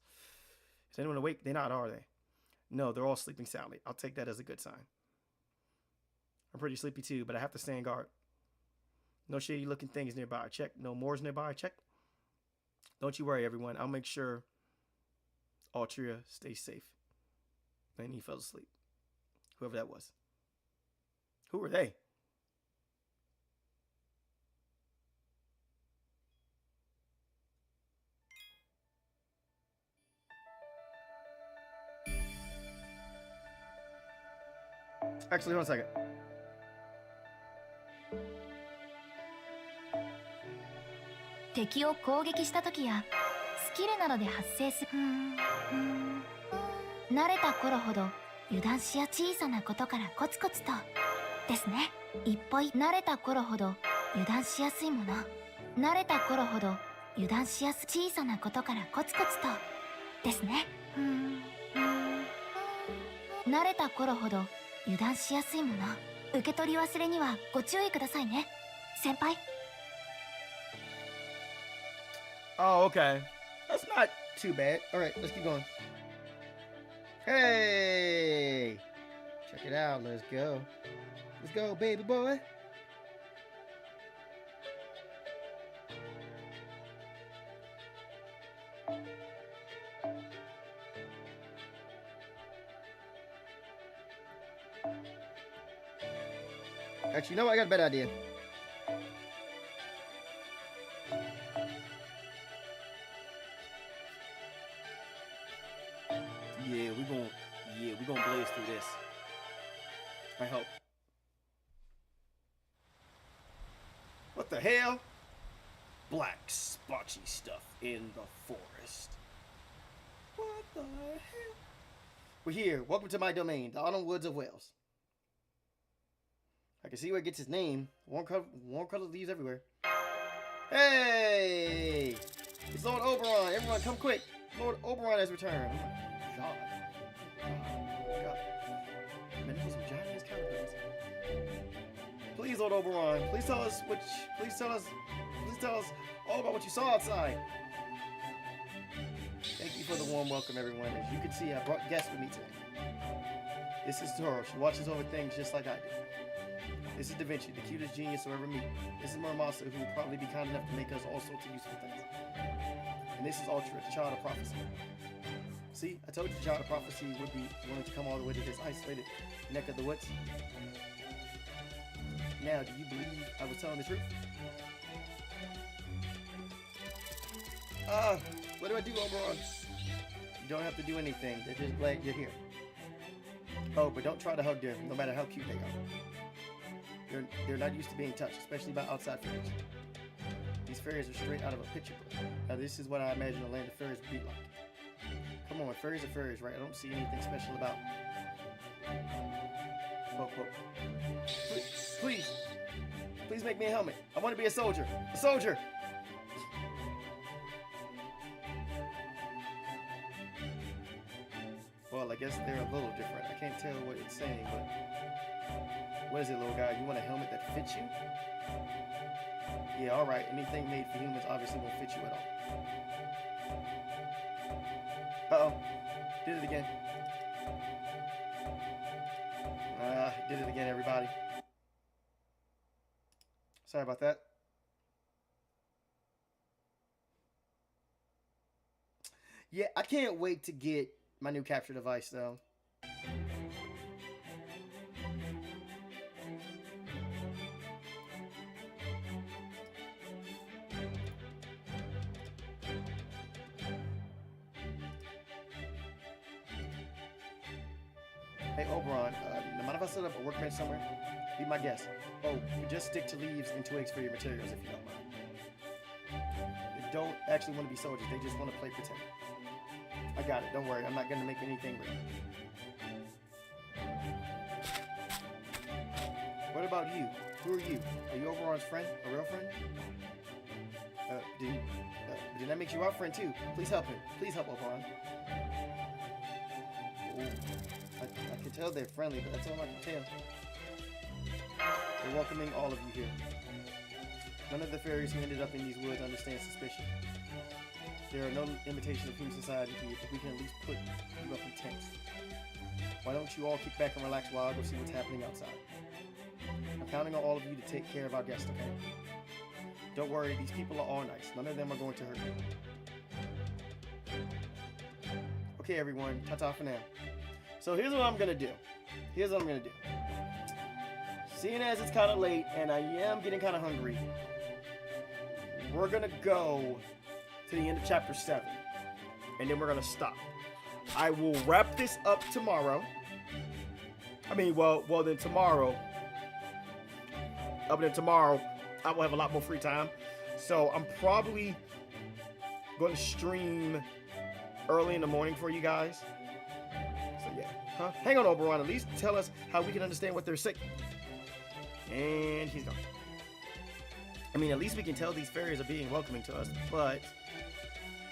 Speaker 1: Is anyone awake? They're not, are they? No, they're all sleeping soundly. I'll take that as a good sign. I'm pretty sleepy too, but I have to stand guard. No shady looking things nearby. Check. No Moors nearby. Check. Don't you worry, everyone. I'll make sure Altria stays safe. And he fell asleep. Whoever that was. Who were they? Actually, hold on a second.
Speaker 2: 敵を攻撃した時やスキルなどで発生する慣れた頃ほど油断しや小さなことからコツコツとですね。一歩慣れた頃ほど油断しやすいもの慣れた頃ほど油断しやすい小さなことからコツコツとですね。慣れた頃ほど油断しやすいもの受け取り忘れにはご注意くださいね先輩。
Speaker 1: Oh, okay. That's not too bad. All right, let's keep going. Hey! Check it out. Let's go. Let's go, baby boy. Actually, you know what? I got a better idea. We're gonna blaze through this. I hope. What the hell? Black splotchy stuff in the forest. What the hell? We're here. Welcome to my domain, the autumn woods of Wales. I can see where it gets its name. Warm color leaves everywhere. Hey! It's Lord Oberon. Everyone come quick. Lord Oberon has returned. Oh my god. Oh my god. Man, those are giant ass caterpillars. Please, Lord Oberon, please tell us all about what you saw outside. Thank you for the warm welcome, everyone. As you can see, I brought guests with me today. This is Toro. She watches over things just like I do. This is Da Vinci, the cutest genius you'll ever meet. This is Muramasa, who will probably be kind enough to make us all sorts of useful things. And this is Ultra, the child of prophecy. See, I told you the child of prophecy would be willing to come all the way to this isolated neck of the woods. Now, do you believe I was telling the truth? What do I do, Oberon? You don't have to do anything. They're just glad you're here. Oh, but don't try to hug them, no matter how cute they are. They're not used to being touched, especially by outside fairies. These fairies are straight out of a picture book. Now, this is what I imagine a land of fairies would be like. Come on, fairies are fairies, right? I don't see anything special about them. Oh. Please make me a helmet. I want to be a soldier. A soldier! Well, I guess they're a little different. I can't tell what it's saying, but... What is it, little guy? You want a helmet that fits you? Yeah, alright. Anything made for humans obviously won't fit you at all. Uh-oh. Did it again. Did it again, everybody. Sorry about that. Yeah, I can't wait to get my new capture device, though. Hey, Oberon, no matter if I set up a workbench somewhere, be my guest. Oh, you just stick to leaves and twigs for your materials if you don't mind. They don't actually want to be soldiers, they just want to play pretend. I got it, don't worry, I'm not going to make anything real. What about you? Who are you? Are you Oberon's friend? A real friend? Did that make you our friend too? Please help him. Please help Oberon. Oh, I can tell they're friendly, but that's all I can tell. They're welcoming all of you here. None of the fairies who ended up in these woods understand suspicion. There are no limitations of human society here, but we can at least put you up in tents. Why don't you all kick back and relax while I go see what's happening outside? I'm counting on all of you to take care of our guests, okay? Don't worry, these people are all nice. None of them are going to hurt you. Okay, everyone, ta-ta for now. So here's what I'm gonna do. Seeing as it's kind of late and I am getting kind of hungry, we're gonna go to the end of chapter 7, and then we're gonna stop. I will wrap this up tomorrow. Then tomorrow. Tomorrow, I will have a lot more free time. So I'm probably going to stream early in the morning for you guys. So yeah. Huh? Hang on, Oberon. At least tell us how we can understand what they're saying. And he's gone. At least we can tell these fairies are being welcoming to us, but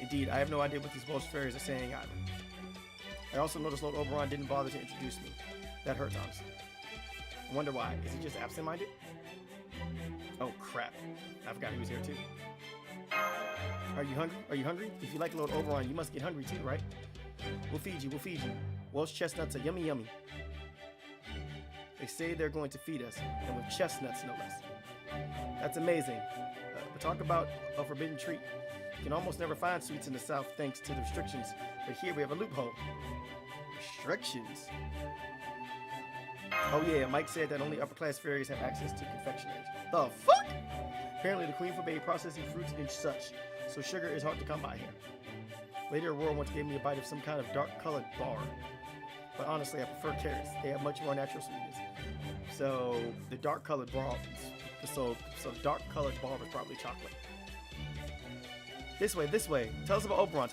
Speaker 1: indeed, I have no idea what these Welsh fairies are saying either. I also noticed Lord Oberon didn't bother to introduce me. That hurts, honestly. I wonder why. Is he just absent-minded? Oh, crap. I forgot he was here, too. Are you hungry? If you like Lord Oberon, you must get hungry, too, right? We'll feed you. Welsh chestnuts are yummy, yummy. They say they're going to feed us, and with chestnuts, no less. That's amazing. But talk about a forbidden treat. You can almost never find sweets in the South thanks to the restrictions, but here we have a loophole. Restrictions? Oh yeah, Mike said that only upper-class fairies have access to confectionaries. The fuck? Apparently the queen forbade processing fruits and such, so sugar is hard to come by here. Later, Aurora once gave me a bite of some kind of dark-colored bar. But honestly, I prefer carrots. They have much more natural sweetness. So the dark-colored bar, so dark-colored bar was probably chocolate. This way. Tell us about Oberon.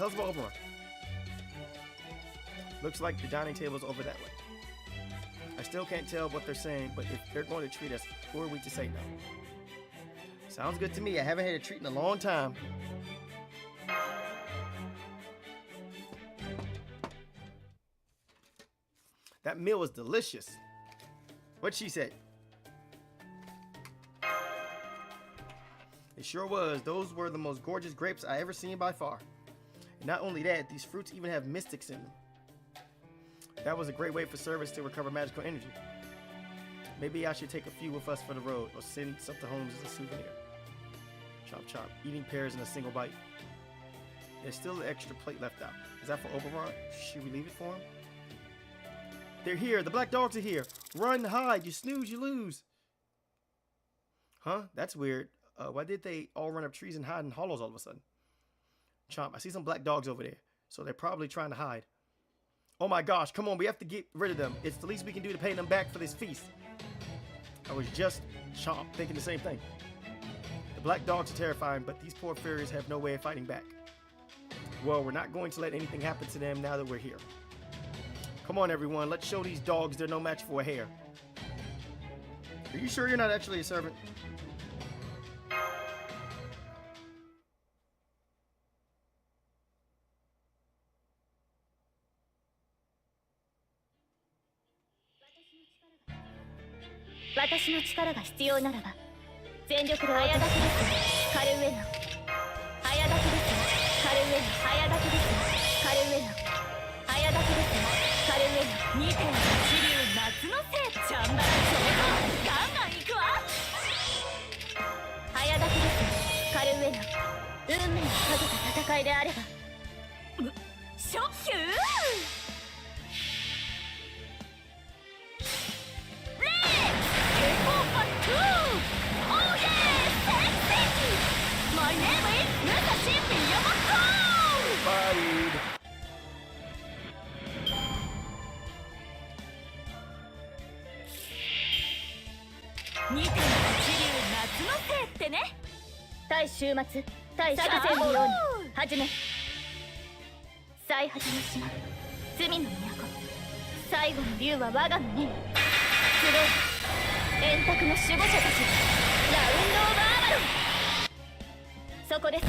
Speaker 1: Looks like the dining table's over that way. I still can't tell what they're saying, but if they're going to treat us, who are we to say no? Sounds good to me. I haven't had a treat in a long time. That meal was delicious. What'd she say? It sure was. Those were the most gorgeous grapes I ever seen by far. And not only that, these fruits even have mystics in them. That was a great way for servants to recover magical energy. Maybe I should take a few with us for the road, or send something home as a souvenir. Chop chop. Eating pears in a single bite. There's still an extra plate left out. Is that for Oberon? Should we leave it for him? They're here. The black dogs are here. Run, hide. You snooze, you lose. Huh? That's weird. Why did they all run up trees and hide in hollows all of a sudden? Chomp, I see some black dogs over there. So they're probably trying to hide. Oh my gosh, come on, we have to get rid of them. It's the least we can do to pay them back for this feast. I was just, Chomp, thinking the same thing. The black dogs are terrifying, but these poor fairies have no way of fighting back. Well, we're not going to let anything happen to them now that we're here. Come on, everyone, let's show these dogs they're no match for a hare. Are you sure you're not actually a servant?
Speaker 2: 私の力が必要ならば全力で早炊きですカルウェナ早炊きですカルウェナ早炊きですカルウェナ早炊きですカルウェナ2.8流夏のせいチャンバラ上手ガンガン行くわ早炊きですカルウェナ運命をかけた戦いであればショッキューMy name is Muramasa
Speaker 1: Bodied.
Speaker 2: 2.8流夏のせいってね対終末対作戦のように始め最果ての島罪の都最後の竜は我がの任集え円卓の守護者たちラウンドオブアバロンそこです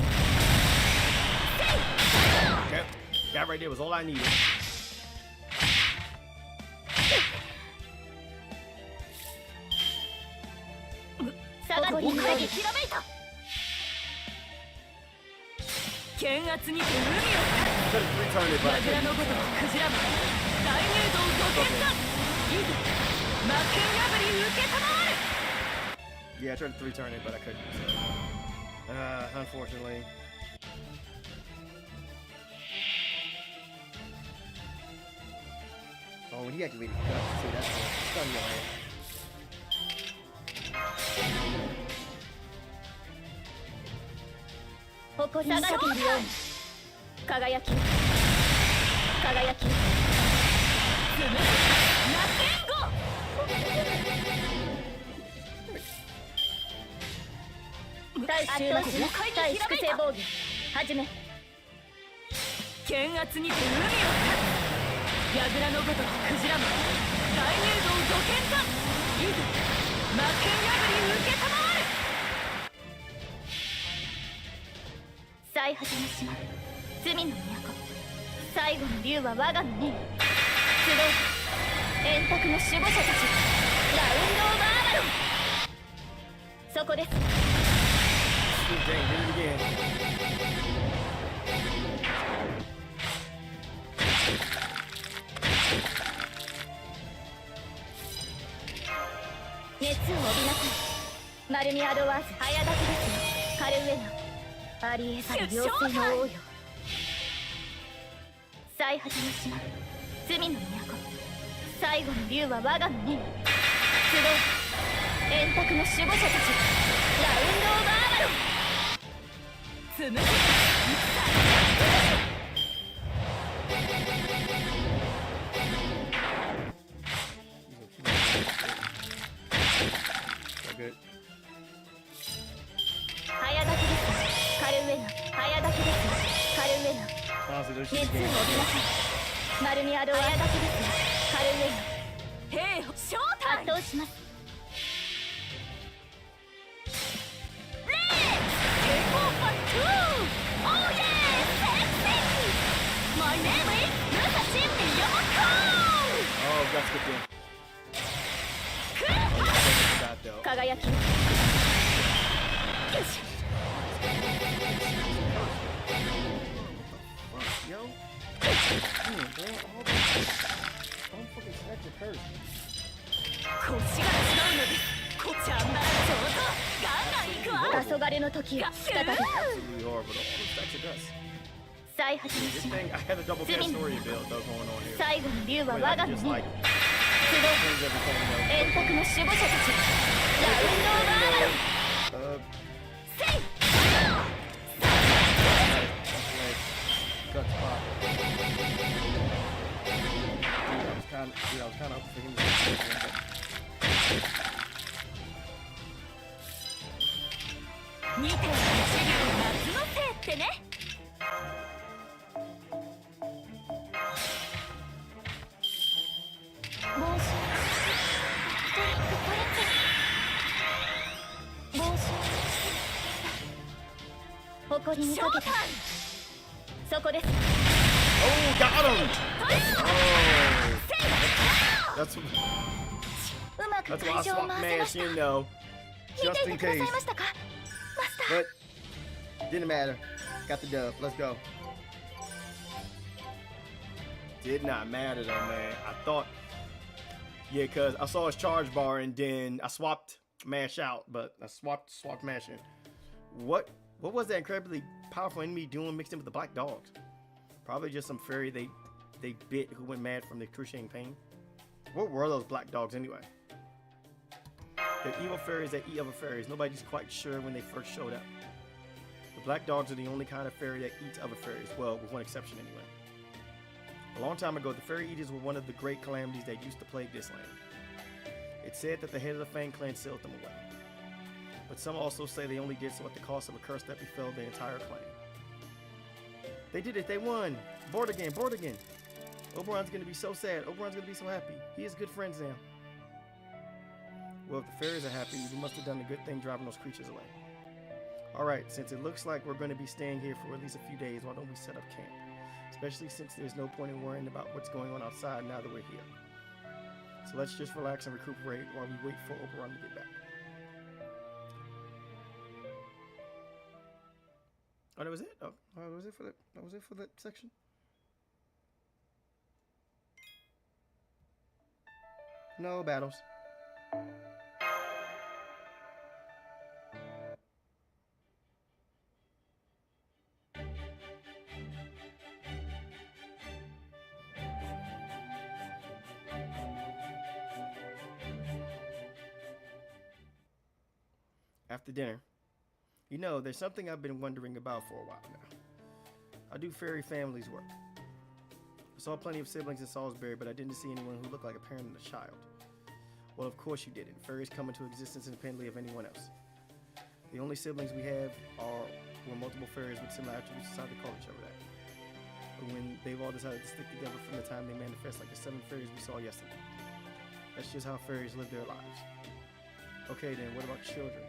Speaker 1: Okay. That right there was all I needed.
Speaker 2: さがりにひらめいた剣圧にて海を渚のごとくクジラマン大入道土建だいざ魔剣破り受けたまわる
Speaker 1: Yeah, I tried to 3-turn it, but I couldn't. Unfortunately. Oh, when he activated guts, see, that's a stun your ass.
Speaker 2: 誇りに咲くように輝き輝きつむナッテンゴ対終末対粛清防御始め剣圧にて海を立つ櫓のごとくクジラマン大入道土建だいざ魔剣破り受けたまわる最果ての島罪の都最後の竜は我がの任集え円卓の守護者たちラウンドオブアバロンそこです
Speaker 1: Dang, did it again.
Speaker 2: 熱を帯びなさいマルミアドワーズ早炊きですカルウェナありえざる妖精の王よ最果ての島罪の都最後の竜は我がの任集え円卓の守護者たちラウンドオブアバロンつむぎ
Speaker 1: Good.
Speaker 2: 早炊きですカルウェナ早炊きですカルウェナ
Speaker 1: Honestly, those
Speaker 2: 熱を
Speaker 1: shit
Speaker 2: 帯びな
Speaker 1: again.
Speaker 2: さいマルミアドワ早炊きですカルウェナ兵ショータイム圧倒しますレーテイクオーバー2 Oh yeah! Sexy! My name is Musashi Miyamoto!
Speaker 1: Oh got to get them.
Speaker 2: Kagayaki.
Speaker 1: Yo. Damn, bro. All the fucking stacks of curse.
Speaker 2: 腰が違うのでこっちゃんなら上手ガンガン行くわ黄昏の時が再び
Speaker 1: Absolutely horrible. All the stacks of dust.
Speaker 2: 再始め
Speaker 1: This
Speaker 2: し
Speaker 1: thing, I had a double cat story build though going on here.
Speaker 2: 最後の竜は
Speaker 1: Where
Speaker 2: 我
Speaker 1: I
Speaker 2: が
Speaker 1: can
Speaker 2: 身
Speaker 1: just
Speaker 2: に
Speaker 1: like
Speaker 2: 集
Speaker 1: change everything
Speaker 2: 円卓の守護者たちラウンドオブアバロン
Speaker 1: though.
Speaker 2: せい
Speaker 1: Gut pop. I was kind of hoping for him to get it,
Speaker 2: 2.1秒夏のせいってね帽子ドリンクこれ帽子誇りにかけたそこです
Speaker 1: Oh, got him! That's
Speaker 2: うまく
Speaker 1: why I
Speaker 2: 会場を
Speaker 1: swapped
Speaker 2: 回せまし
Speaker 1: Mash
Speaker 2: た
Speaker 1: in though,
Speaker 2: 聞い
Speaker 1: just
Speaker 2: てい
Speaker 1: in
Speaker 2: てくだ
Speaker 1: case.
Speaker 2: さいましたかマスター
Speaker 1: But didn't matter. Got the dub. Let's go. Did not matter though, man. I thought, yeah, cause I saw his charge bar and then I swapped Mash out, but I swapped Mash in. What was that incredibly powerful enemy doing mixed in with the black dogs? Probably just some fairy they bit who went mad from the excruciating pain. What were those black dogs anyway? They're evil fairies that eat other fairies. Nobody's quite sure when they first showed up. The black dogs are the only kind of fairy that eats other fairies. Well, with one exception anyway. A long time ago, the fairy eaters were one of the great calamities that used to plague this land. It's said that the head of the Fang clan sealed them away. But some also say they only did so at the cost of a curse that befell the entire clan. They did it, they won! Board again, board again! Oberon's gonna be so sad, Oberon's gonna be so happy. He has good friends now. Well, if the fairies are happy, we must have done a good thing driving those creatures away. Alright, since it looks like we're gonna be staying here for at least a few days, why don't we set up camp? Especially since there's no point in worrying about what's going on outside now that we're here. So let's just relax and recuperate while we wait for Oberon to get back. Oh, that was it? Oh, that was it for that section? No battles. After dinner, you know, there's something I've been wondering about for a while now. I do fairy families work. I saw plenty of siblings in Salisbury, but I didn't see anyone who looked like a parent and a child. Well, of course you didn't. Fairies come into existence independently of anyone else. The only siblings we have were multiple fairies with similar attributes decided to call each other that. But when they've all decided to stick together from the time they manifest like the 7 fairies we saw yesterday. That's just how fairies live their lives. Okay then, what about children?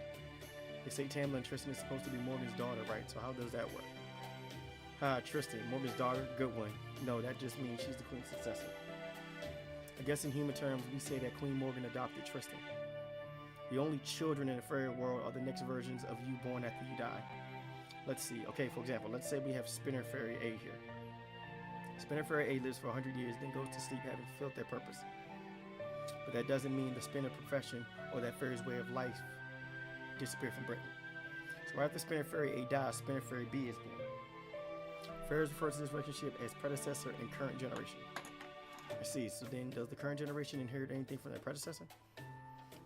Speaker 1: They say Tamlin Tristan is supposed to be Morgan's daughter, right? So how does that work? Tristan, Morgan's daughter, good one. No, that just means she's the queen's successor. I guess in human terms, we say that Queen Morgan adopted Tristan. The only children in the fairy world are the next versions of you born after you die. Let's see. Okay, for example, let's say we have Spinner Fairy A here. Spinner Fairy A lives for 100 years, then goes to sleep having fulfilled their purpose. But that doesn't mean the spinner profession or that fairy's way of life disappeared from Britain. So right after Spinner Fairy A dies, Spinner Fairy B is born. Fairies refer to this relationship as predecessor and current generation. I see, so then does the current generation inherit anything from their predecessor?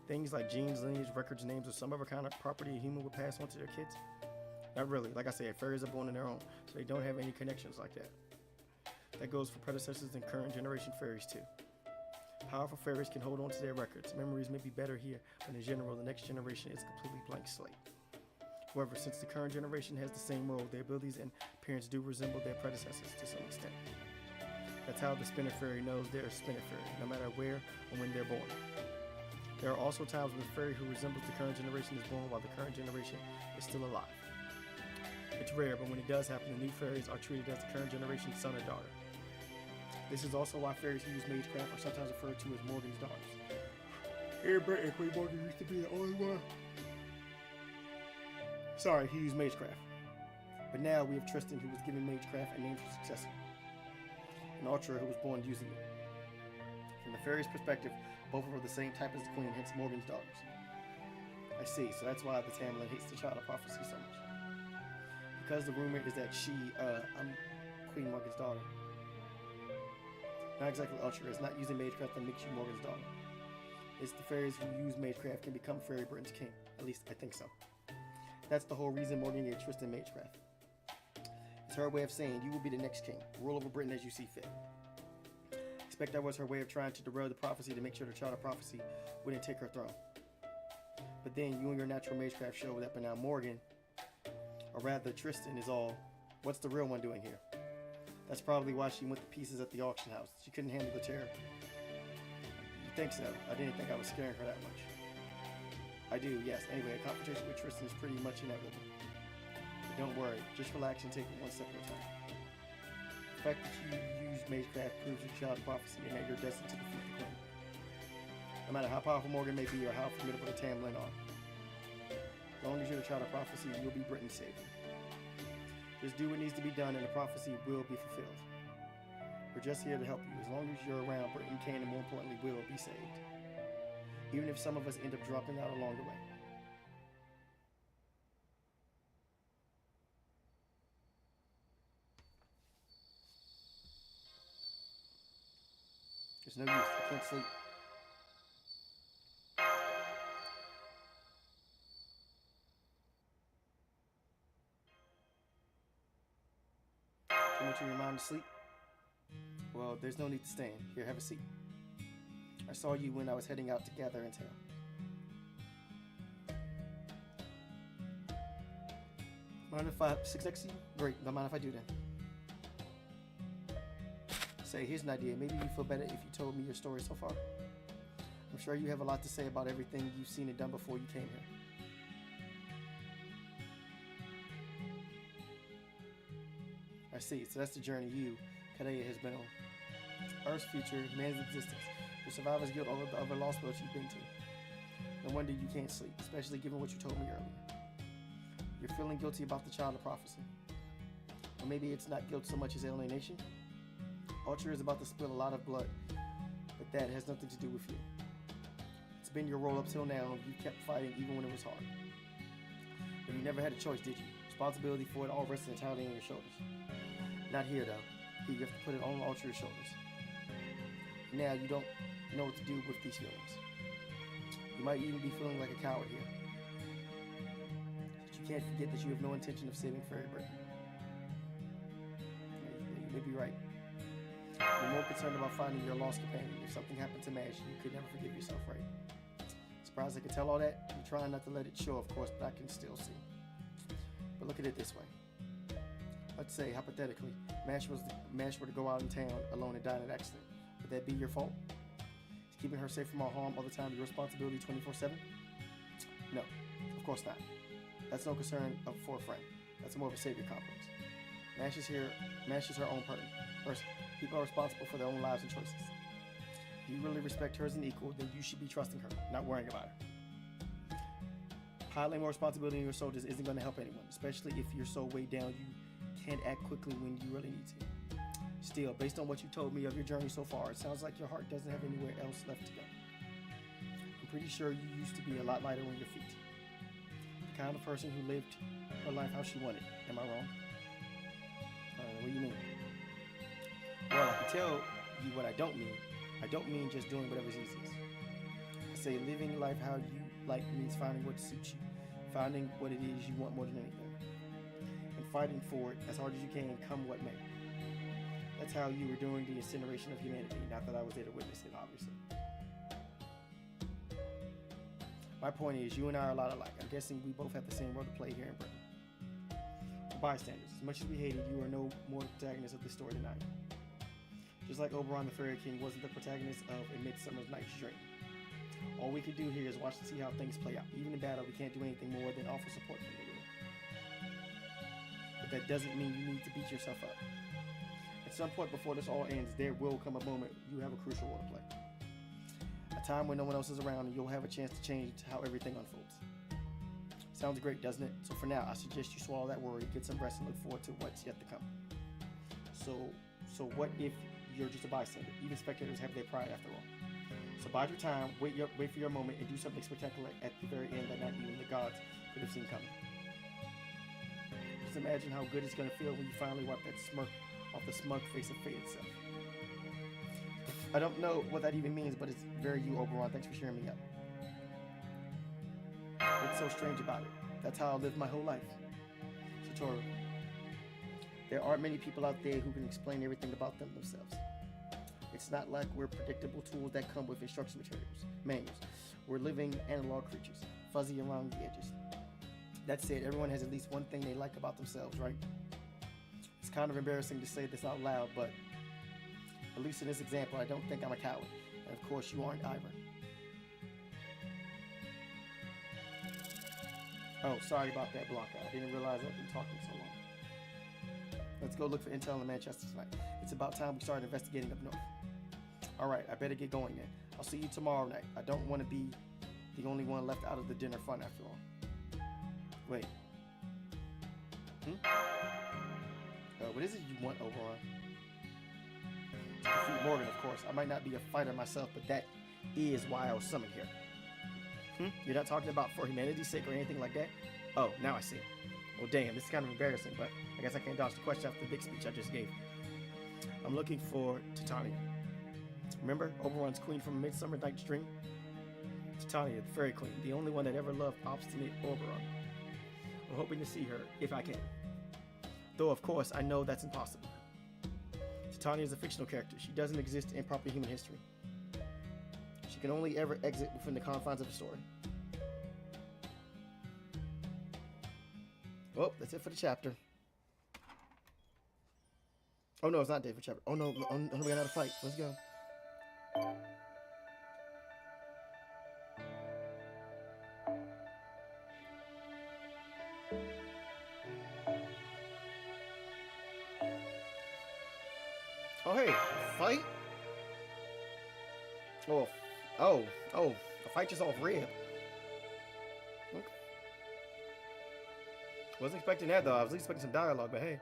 Speaker 1: Things like genes, lineage, records, names, or some other kind of property a human would pass on to their kids? Not really. Like I said, fairies are born on their own, so they don't have any connections like that. That goes for predecessors and current generation fairies too. Powerful fairies can hold on to their records. Memories may be better here, but in general, the next generation is a completely blank slate. However, since the current generation has the same role, their abilities and appearance do resemble their predecessors to some extent. That's how the Spinner Fairy knows they're a Spinner Fairy, no matter where or when they're born. There are also times when the fairy who resembles the current generation is born while the current generation is still alive. It's rare, but when it does happen, the new fairies are treated as the current generation's son or daughter. This is also why fairies who use magecraft are sometimes referred to as Morgan's daughters. Here in Britain, Queen Morgan used to be the only one. Sorry, he used magecraft. But now we have Tristan, who was given magecraft and named her successor, and Ultra, who was born using it. From the fairy's perspective, both are the same type as the queen, hence Morgan's daughters. I see, so that's why the Tamlin hates the Child of Prophecy so much. Because the rumor is that I'm Queen Morgan's daughter. Not exactly Ultra. It's not using magecraft that makes you Morgan's daughter. It's the fairies who use magecraft can become Fairy Britain's king. At least I think so. That's the whole reason Morgan gave Tristan magecraft. It's her way of saying, you will be the next king. Rule over Britain as you see fit. Expect that was her way of trying to derail the prophecy to make sure the Child of Prophecy wouldn't take her throne. But then you and your natural magecraft showed up, and now Morgan, or rather Tristan, is all, what's the real one doing here? That's probably why she went to pieces at the auction house. She couldn't handle the terror. You think so? I didn't think I was scaring her that much. I do, yes. Anyway, a confrontation with Tristan is pretty much inevitable. But don't worry, just relax and take it one step at a time. The fact that you used magecraft proves your Child of Prophecy and that you're destined to defeat the queen. No matter how powerful Morgan may be or how formidable the Tamlin are. As long as you're the Child of Prophecy, you'll be Britain's savior. Just do what needs to be done and the prophecy will be fulfilled. We're just here to help you. As long as you're around, Britain can and more importantly will be saved. Even if some of us end up dropping out along the way. There's no use. I can't sleep. Too much in your mind to sleep? Well, there's no need to stand. Here, have a seat. I saw you when I was heading out to gather intel. Mind if I sit next to you? Great, don't mind if I do then. Say, here's an idea. Maybe you'd feel better if you told me your story so far. I'm sure you have a lot to say about everything you've seen and done before you came here. I see, so that's the journey you, Kadea, has been on. Earth's future, man's existence, the Survivor's Guild, all of the other Lostbelts you've been to. No wonder you can't sleep, especially given what you told me earlier. You're feeling guilty about the Child of Prophecy. Or maybe it's not guilt so much as alienation. Ultra is about to spill a lot of blood, but that has nothing to do with you. It's been your role up till now, you kept fighting even when it was hard. But you never had a choice, did you? Responsibility for it all rested entirely on your shoulders. Not here, though. Here, you have to put it on Ultra's shoulders. Now, you don't know what to do with these feelings. You might even be feeling like a coward here. But you can't forget that you have no intention of saving Fairy Britain. You may be right. You're more concerned about finding your lost companion. If something happened to Mash, you could never forgive yourself, right? Surprised I could tell all that? I'm trying not to let it show, of course, but I can still see. But look at it this way. Let's say, hypothetically, Mash were to go out in town alone and die in an accident. Would that be your fault? Is keeping her safe from all harm all the time your responsibility 24/7? No, of course not. That's no concern for a friend. That's more of a savior complex. Mash is her own person. People are responsible for their own lives and choices. If you really respect her as an equal, then you should be trusting her, not worrying about her. Piling more responsibility on your shoulders isn't going to help anyone, especially if you're so weighed down you can't act quickly when you really need to. Still, based on what you told me of your journey so far, it sounds like your heart doesn't have anywhere else left to go. I'm pretty sure you used to be a lot lighter on your feet. The kind of person who lived her life how she wanted. Am I wrong? What do you mean? Well, I can tell you what I don't mean. I don't mean just doing whatever's easiest. I say living life how you like means finding what suits you, finding what it is you want more than anything, and fighting for it as hard as you can, come what may. That's how you were doing the incineration of humanity, not that I was there to witness it, obviously. My point is, you and I are a lot alike. I'm guessing we both have the same role to play here in Britain. We're bystanders. As much as we hate it, you are no more the protagonist of this story than I am. Just like Oberon the Fairy King wasn't the protagonist of A Midsummer's Night's Dream. All we can do here is watch and see how things play out. Even in battle, we can't do anything more than offer support from the rear. But that doesn't mean you need to beat yourself up. At some point before this all ends, there will come a moment you have a crucial role to play. A time when no one else is around and you'll have a chance to change how everything unfolds. Sounds great, doesn't it? So for now, I suggest you swallow that worry, get some rest, and look forward to what's yet to come. So what if you're just a bystander? Even spectators have their pride after all. So bide your time, wait for your moment, and do something spectacular at the very end that not even the gods could have seen coming. Just imagine how good it's going to feel when you finally wipe that smirk off the smug face of fate itself. I don't know what that even means, but it's very you, Oberon. Thanks for cheering me up. What's so strange about it? That's how I lived my whole life. Satoru. There aren't many people out there who can explain everything about them themselves. It's not like we're predictable tools that come with instruction manuals. We're living analog creatures, fuzzy around the edges. That said, everyone has at least one thing they like about themselves, right? It's kind of embarrassing to say this out loud, but at least in this example, I don't think I'm a coward. And of course, you aren't either. Oh, sorry about that, Blanca. I didn't realize I've been talking so long. Let's go look for intel in Manchester tonight. It's about time we started investigating up north. Alright, I better get going then. I'll see you tomorrow night. I don't want to be the only one left out of the dinner fun after all. Wait. What is it you want, Oberon? To defeat Morgan, of course. I might not be a fighter myself, but that is why I was summoned here. You're not talking about for humanity's sake or anything like that? Oh, now I see. Well, damn, this is kind of embarrassing, but I guess I can't dodge the question after the big speech I just gave. I'm looking for Titania. Remember Oberon's queen from A Midsummer Night's Dream? Titania, the fairy queen, the only one that ever loved obstinate Oberon. I'm hoping to see her, if I can. Though, of course, I know that's impossible. Titania is a fictional character. She doesn't exist in proper human history. She can only ever exit within the confines of a story. Well, that's it for the chapter. Oh no, it's not day for chapter. Oh no, we got another fight. Let's go. Oh hey, fight? Oh, the fight just off red. Okay. Wasn't expecting that though. I was expecting some dialogue, but hey.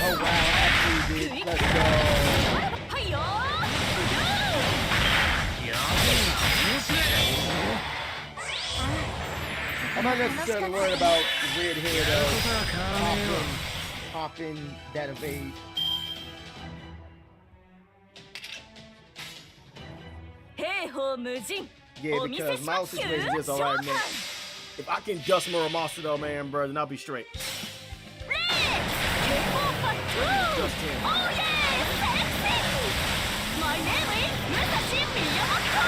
Speaker 1: Oh wow, actually did. Let's go. I'm not necessarily worried about red hair though. Popping that evade. Yeah, because my situation is alright, man. If I can dust Muramasa though, man, bro, then I'll be straight. Just him. Oh yeah, sexy! My name is Musashi Miyamoto!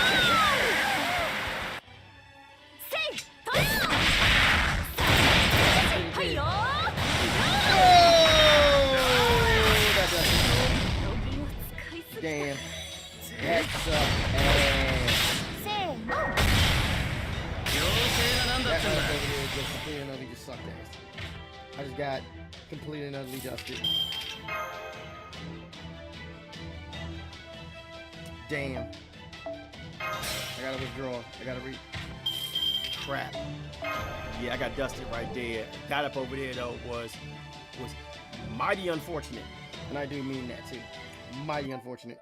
Speaker 1: Say, Toyo! Damn. That sucked ass. That over there just completely and utterly just sucked ass. I just got completely and utterly dusted. Damn. I gotta withdraw. I gotta crap. Yeah, I got dusted right there. Got up over there though was mighty unfortunate. And I do mean that too. Mighty unfortunate.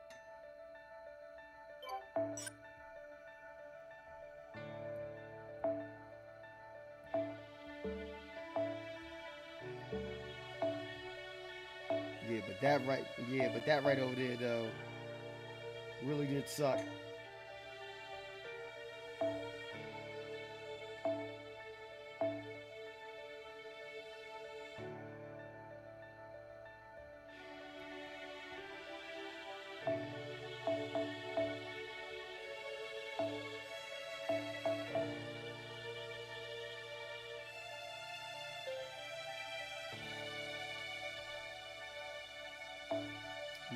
Speaker 1: that right, yeah, but that right over there though really did suck.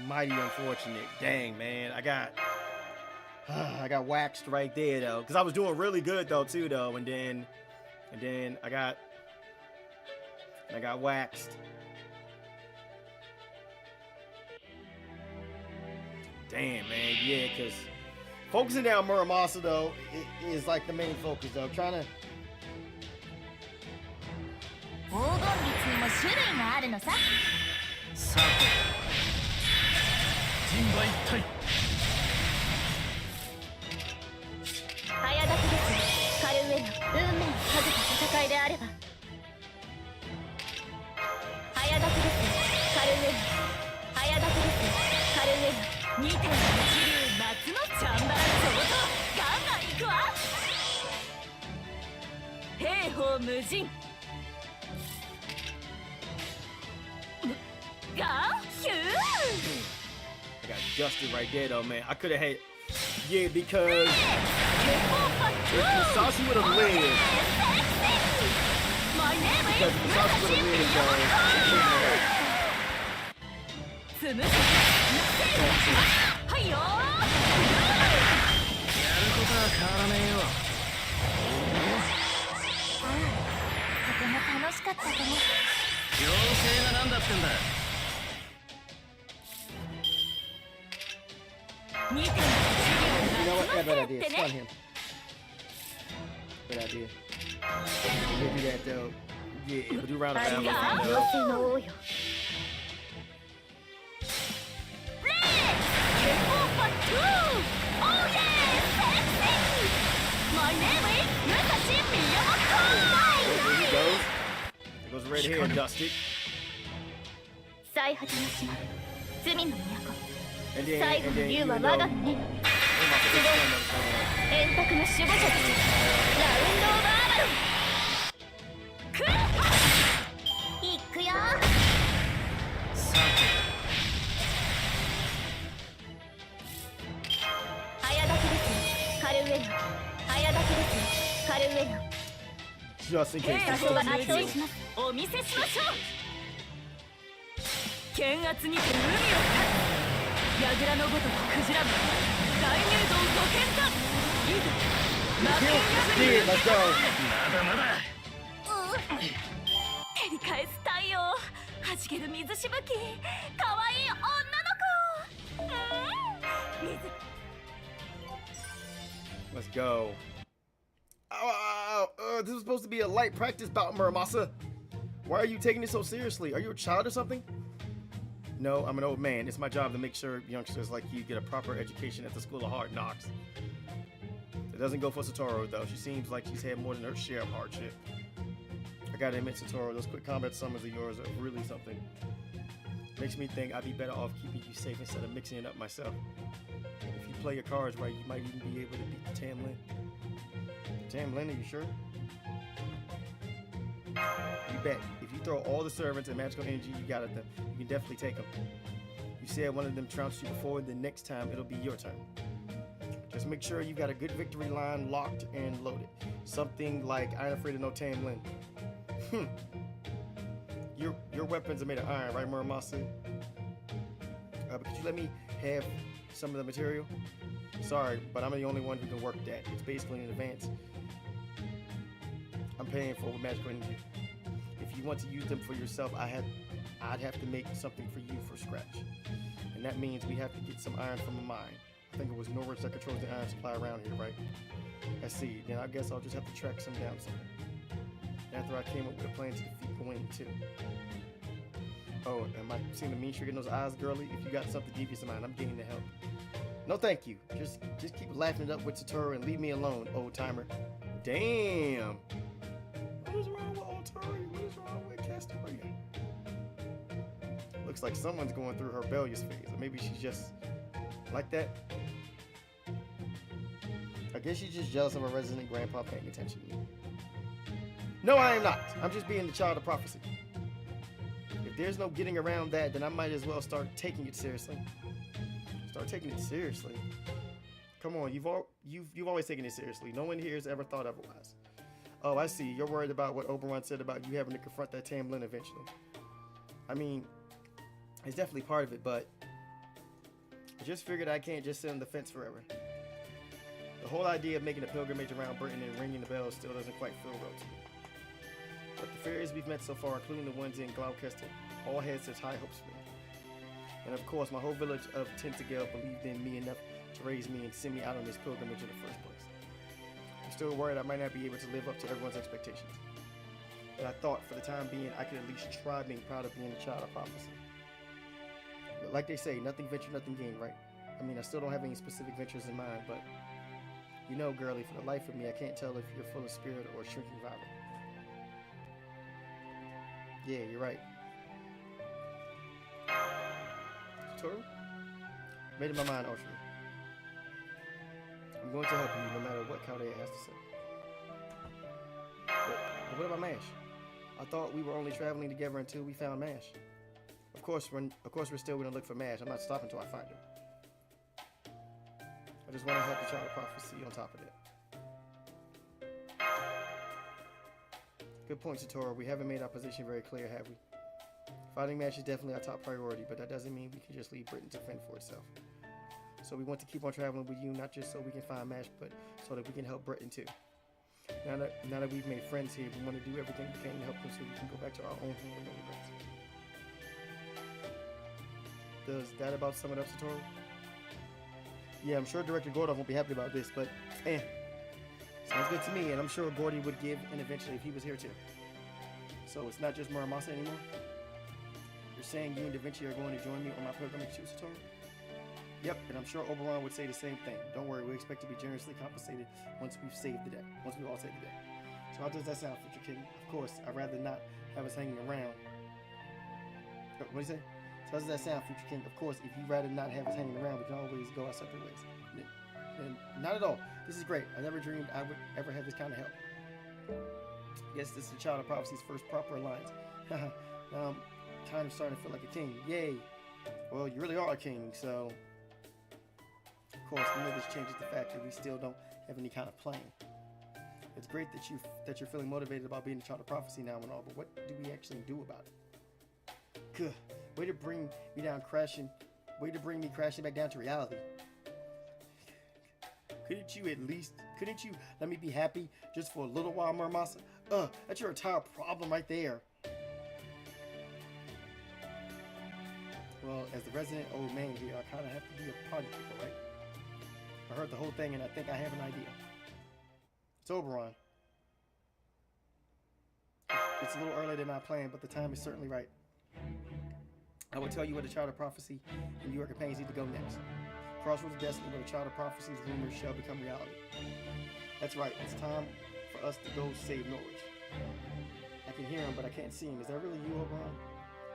Speaker 1: Mighty unfortunate. Dang, man. I got waxed right there though, because I was doing really good though too though, and then I got waxed. Damn, man. Yeah, because focusing down Muramasa though is like the main focus though. Trying to.
Speaker 2: 黄金率にも種類があるのさ。
Speaker 3: さて人馬一体。
Speaker 2: 早立ちですカルウェの運命をかけた戦いであれば。早立ちですカルウェの早立ちですカルウェの2点の一流夏のチャンバラ上等ガンガン行くわ。兵法無尽。ガンヒュー
Speaker 1: I got dusted right there though, man. I could have had, yeah, because if Musashi would have lived, because if Musashi would have lived, though,
Speaker 3: やることは変わらねえよ。
Speaker 2: とても楽しかったと思う。
Speaker 3: 妖精が何だってんだ。
Speaker 1: you know what? Yeah, bad idea. Stun him. Good idea. We'll do that though. Yeah, we'll do round of battle.
Speaker 2: 妖精の王よ。
Speaker 1: There he goes. There goes red hair, Dusty.
Speaker 2: 最果ての島、罪の都。
Speaker 1: And then,
Speaker 2: 最後
Speaker 1: and
Speaker 2: の
Speaker 1: then
Speaker 2: 竜
Speaker 1: you
Speaker 2: は
Speaker 1: know,
Speaker 2: 我が胸に。円卓の守護者たち。ラウンドオブアバロン。くっ。行くよ。
Speaker 3: さて
Speaker 2: 早立ちですカルウェノ。早立ちですカルウェノ。
Speaker 1: just in case.
Speaker 2: 兵
Speaker 1: Just
Speaker 2: 法は
Speaker 1: in
Speaker 2: 圧倒
Speaker 1: case.
Speaker 2: します。お見せしましょう。剣圧にて海を断つ。櫓のごとくクジラ部大入道五剣だ。いざ魔剣破り
Speaker 1: Let's go.
Speaker 3: まだまだ。
Speaker 2: 照り返す太陽はじける水しぶき可愛い女の子。水
Speaker 1: Let's go. This was supposed to be a light practice bout, Muramasa. Why are you taking it so seriously? Are you a child or something? No, I'm an old man. It's my job to make sure youngsters like you get a proper education at the School of Hard Knocks. It doesn't go for Satoru, though. She seems like she's had more than her share of hardship. I gotta admit, Satoru, those quick combat summons of yours are really something. Makes me think I'd be better off keeping you safe instead of mixing it up myself. If you play your cards right, you might even be able to beat the Tamlin. Tamlin, are you sure? You bet. If you throw all the servants and magical energy you got at them, you can definitely take them. You said one of them trounced you before, then next time it'll be your turn. Just make sure you got a good victory line locked and loaded. Something like, I ain't afraid of no Tamlin. Your weapons are made of iron, right, Muramasa? But could you let me have some of the material? Sorry, but I'm the only one who can work that. It's basically in advance. I'm paying for magical energy. If you want to use them for yourself, I'd have to make something for you for scratch. And that means we have to get some iron from a mine. I think it was No.6 that controls the iron supply around here, right? I see. Then I guess I'll just have to track some down somewhere. After I came up with a plan to defeat Gwen, too. Oh, am I seeing the mean trick in those eyes, girly? If you got something devious in mind, I'm getting to help. No, thank you. Just keep laughing it up with Satoru and leave me alone, old timer. Damn. What is wrong with old Tori? What is wrong with Castoria? Look, looks like someone's going through her rebellious phase. Or maybe she's just like that. I guess she's just jealous of her resident grandpa paying attention to me. No, I am not. I'm just being the child of prophecy. If there's no getting around that, then I might as well start taking it seriously. Start taking it seriously. Come on, you've always taken it seriously. No one here has ever thought otherwise. Oh, I see. You're worried about what Oberon said about you having to confront that Tamlin eventually. I mean, it's definitely part of it, but I just figured I can't just sit on the fence forever. The whole idea of making a pilgrimage around Britain and ringing the bell still doesn't quite feel real to me. But the fairies we've met so far, including the ones in Gloucester, all had such high hopes for me. And of course, my whole village of Tintagel believed in me enough to raise me and send me out on this pilgrimage in the first place. I'm still worried I might not be able to live up to everyone's expectations. But I thought, for the time being, I could at least try being proud of being a child of prophecy. But like they say, nothing ventured, nothing gained, right? I mean, I still don't have any specific ventures in mind, but you know, girlie, for the life of me, I can't tell if you're full of spirit or a shrinking violet. Yeah, you're right. Tutorial? Made up my mind, Ultra. I'm going to help you no matter what Chaldea has to say. But what about Mash? I thought we were only traveling together until we found Mash. Of course, we're still going to look for Mash. I'm not stopping until I find her. I just want to help the child of prophecy on top of that. Good point, Satora. We haven't made our position very clear, have we? Finding Mash is definitely our top priority, but that doesn't mean we can just leave Britain to fend for itself. So we want to keep on traveling with you, not just so we can find Mash, but so that we can help Britain too. Now that we've made friends here, we want to do everything we can to help them so we can go back to our own home with no regrets. Does that about sum it up, Satora? Yeah, I'm sure Director Gordon won't be happy about this, but sounds good to me, and I'm sure Gordy would give in eventually if he was here too. So it's not just Muramasa anymore? You're saying you and Da Vinci are going to join me on my pilgrimage too, Satora? Yep, and I'm sure Oberon would say the same thing. Don't worry, we expect to be generously compensated once we've saved the day. Once we've all saved the day. So how does that sound, Future King? Of course, I'd rather not have us hanging around. What do you say? So how does that sound, Future King? Of course, if you'd rather not have us hanging around, we can always go our separate ways. Not at all. This is great. I never dreamed I would ever have this kind of help. I guess this is the Child of Prophecy's first proper alliance. Now I'm kind of starting to feel like a king. Yay. Well, you really are a king, so... Of course, none of this changes the fact that we still don't have any kind of plan. It's great that you're feeling motivated about being a Child of Prophecy now and all, but what do we actually do about it? Good. Way to bring me down crashing. Way to bring me crashing back down to reality. Couldn't you let me be happy just for a little while, Muramasa? That's your entire problem right there. Well, as the resident old man here, I kind of have to be a party people, right? I heard the whole thing and I think I have an idea. It's Oberon. It's a little earlier than I planned, but the time is certainly right. I will tell you where the Child of Prophecy and your companions need to go next. Crossroads of Destiny, where the Child of Prophecy's rumors shall become reality. That's right, it's time for us to go save Norwich. I can hear him, but I can't see him. Is that really you, Oberon?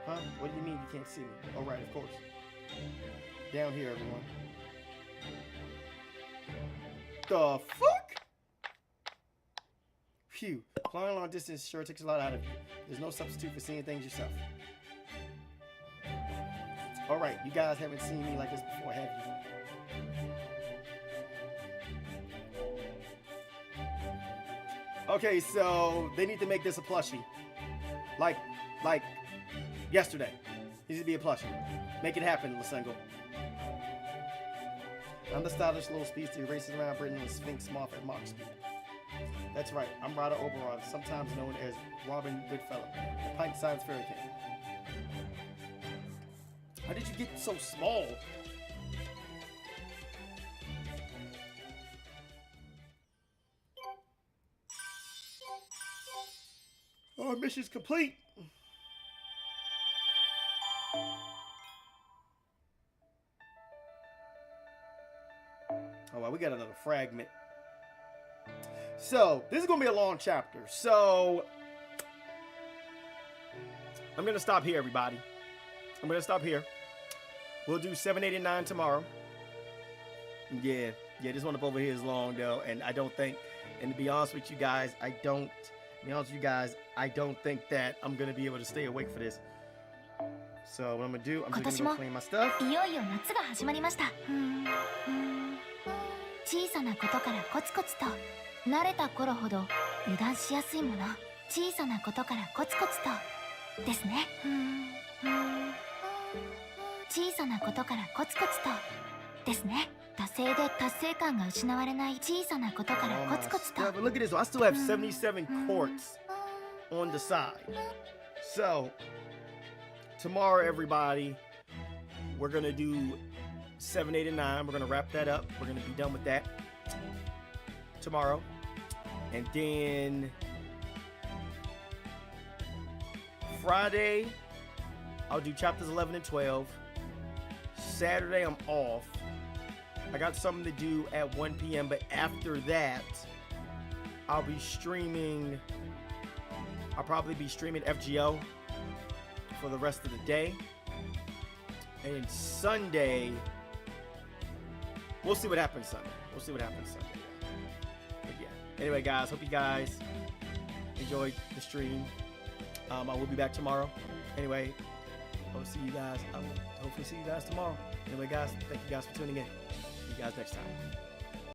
Speaker 1: Huh? What do you mean you can't see me? Oh, right, of course. Down here, everyone. The fuck? Phew. Flying long distance sure takes a lot out of you. There's no substitute for seeing things yourself. Alright, you guys haven't seen me like this before, have you? Okay, so they need to make this a plushie. Like yesterday. It needs to be a plushie. Make it happen, Lasengo. I'm the stylish little speedster racing around Britain with Sphinx Moth at Mach speed. That's right, I'm Ryder Oberon, sometimes known as Robin Goodfellow, the pint-sized fairy king. How did you get so small? Oh, mission's complete. Oh, well, we got another fragment. So, this is going to be a long chapter. So, I'm going to stop here, everybody. I'm gonna stop here. We'll do 7, 8, and 9 tomorrow. Yeah, this one up over here is long though, and I don't think, and to be honest with you guys, I don't think that I'm gonna be able to stay awake for this. So what I'm gonna do, I'm just gonna go clean my stuff.
Speaker 2: いよいよ夏が始まりました。小さなことからコツコツと、慣れた頃ほど油断しやすいもの。小さなことからコツコツとですね。小さなことからコツコツとですね。達成で達成感が失われない小さなことからコツコツと。
Speaker 1: But look at this, I still have 77 quartz on the side. So tomorrow, everybody, we're gonna do 7, 8, and 9. We're gonna wrap that up. We're gonna be done with that tomorrow, and then Friday I'll do chapters 11 and 12. Saturday I'm off. I got something to do at 1 p.m. But after that, I'll be streaming. I'll probably be streaming FGO for the rest of the day. And then Sunday, we'll see what happens Sunday. We'll see what happens Sunday. But yeah. Anyway, guys, hope you guys enjoyed the stream. I will be back tomorrow. Anyway, I'll see you guys. I will hopefully see you guys tomorrow. Anyway, guys, thank you guys for tuning in. See you guys next time.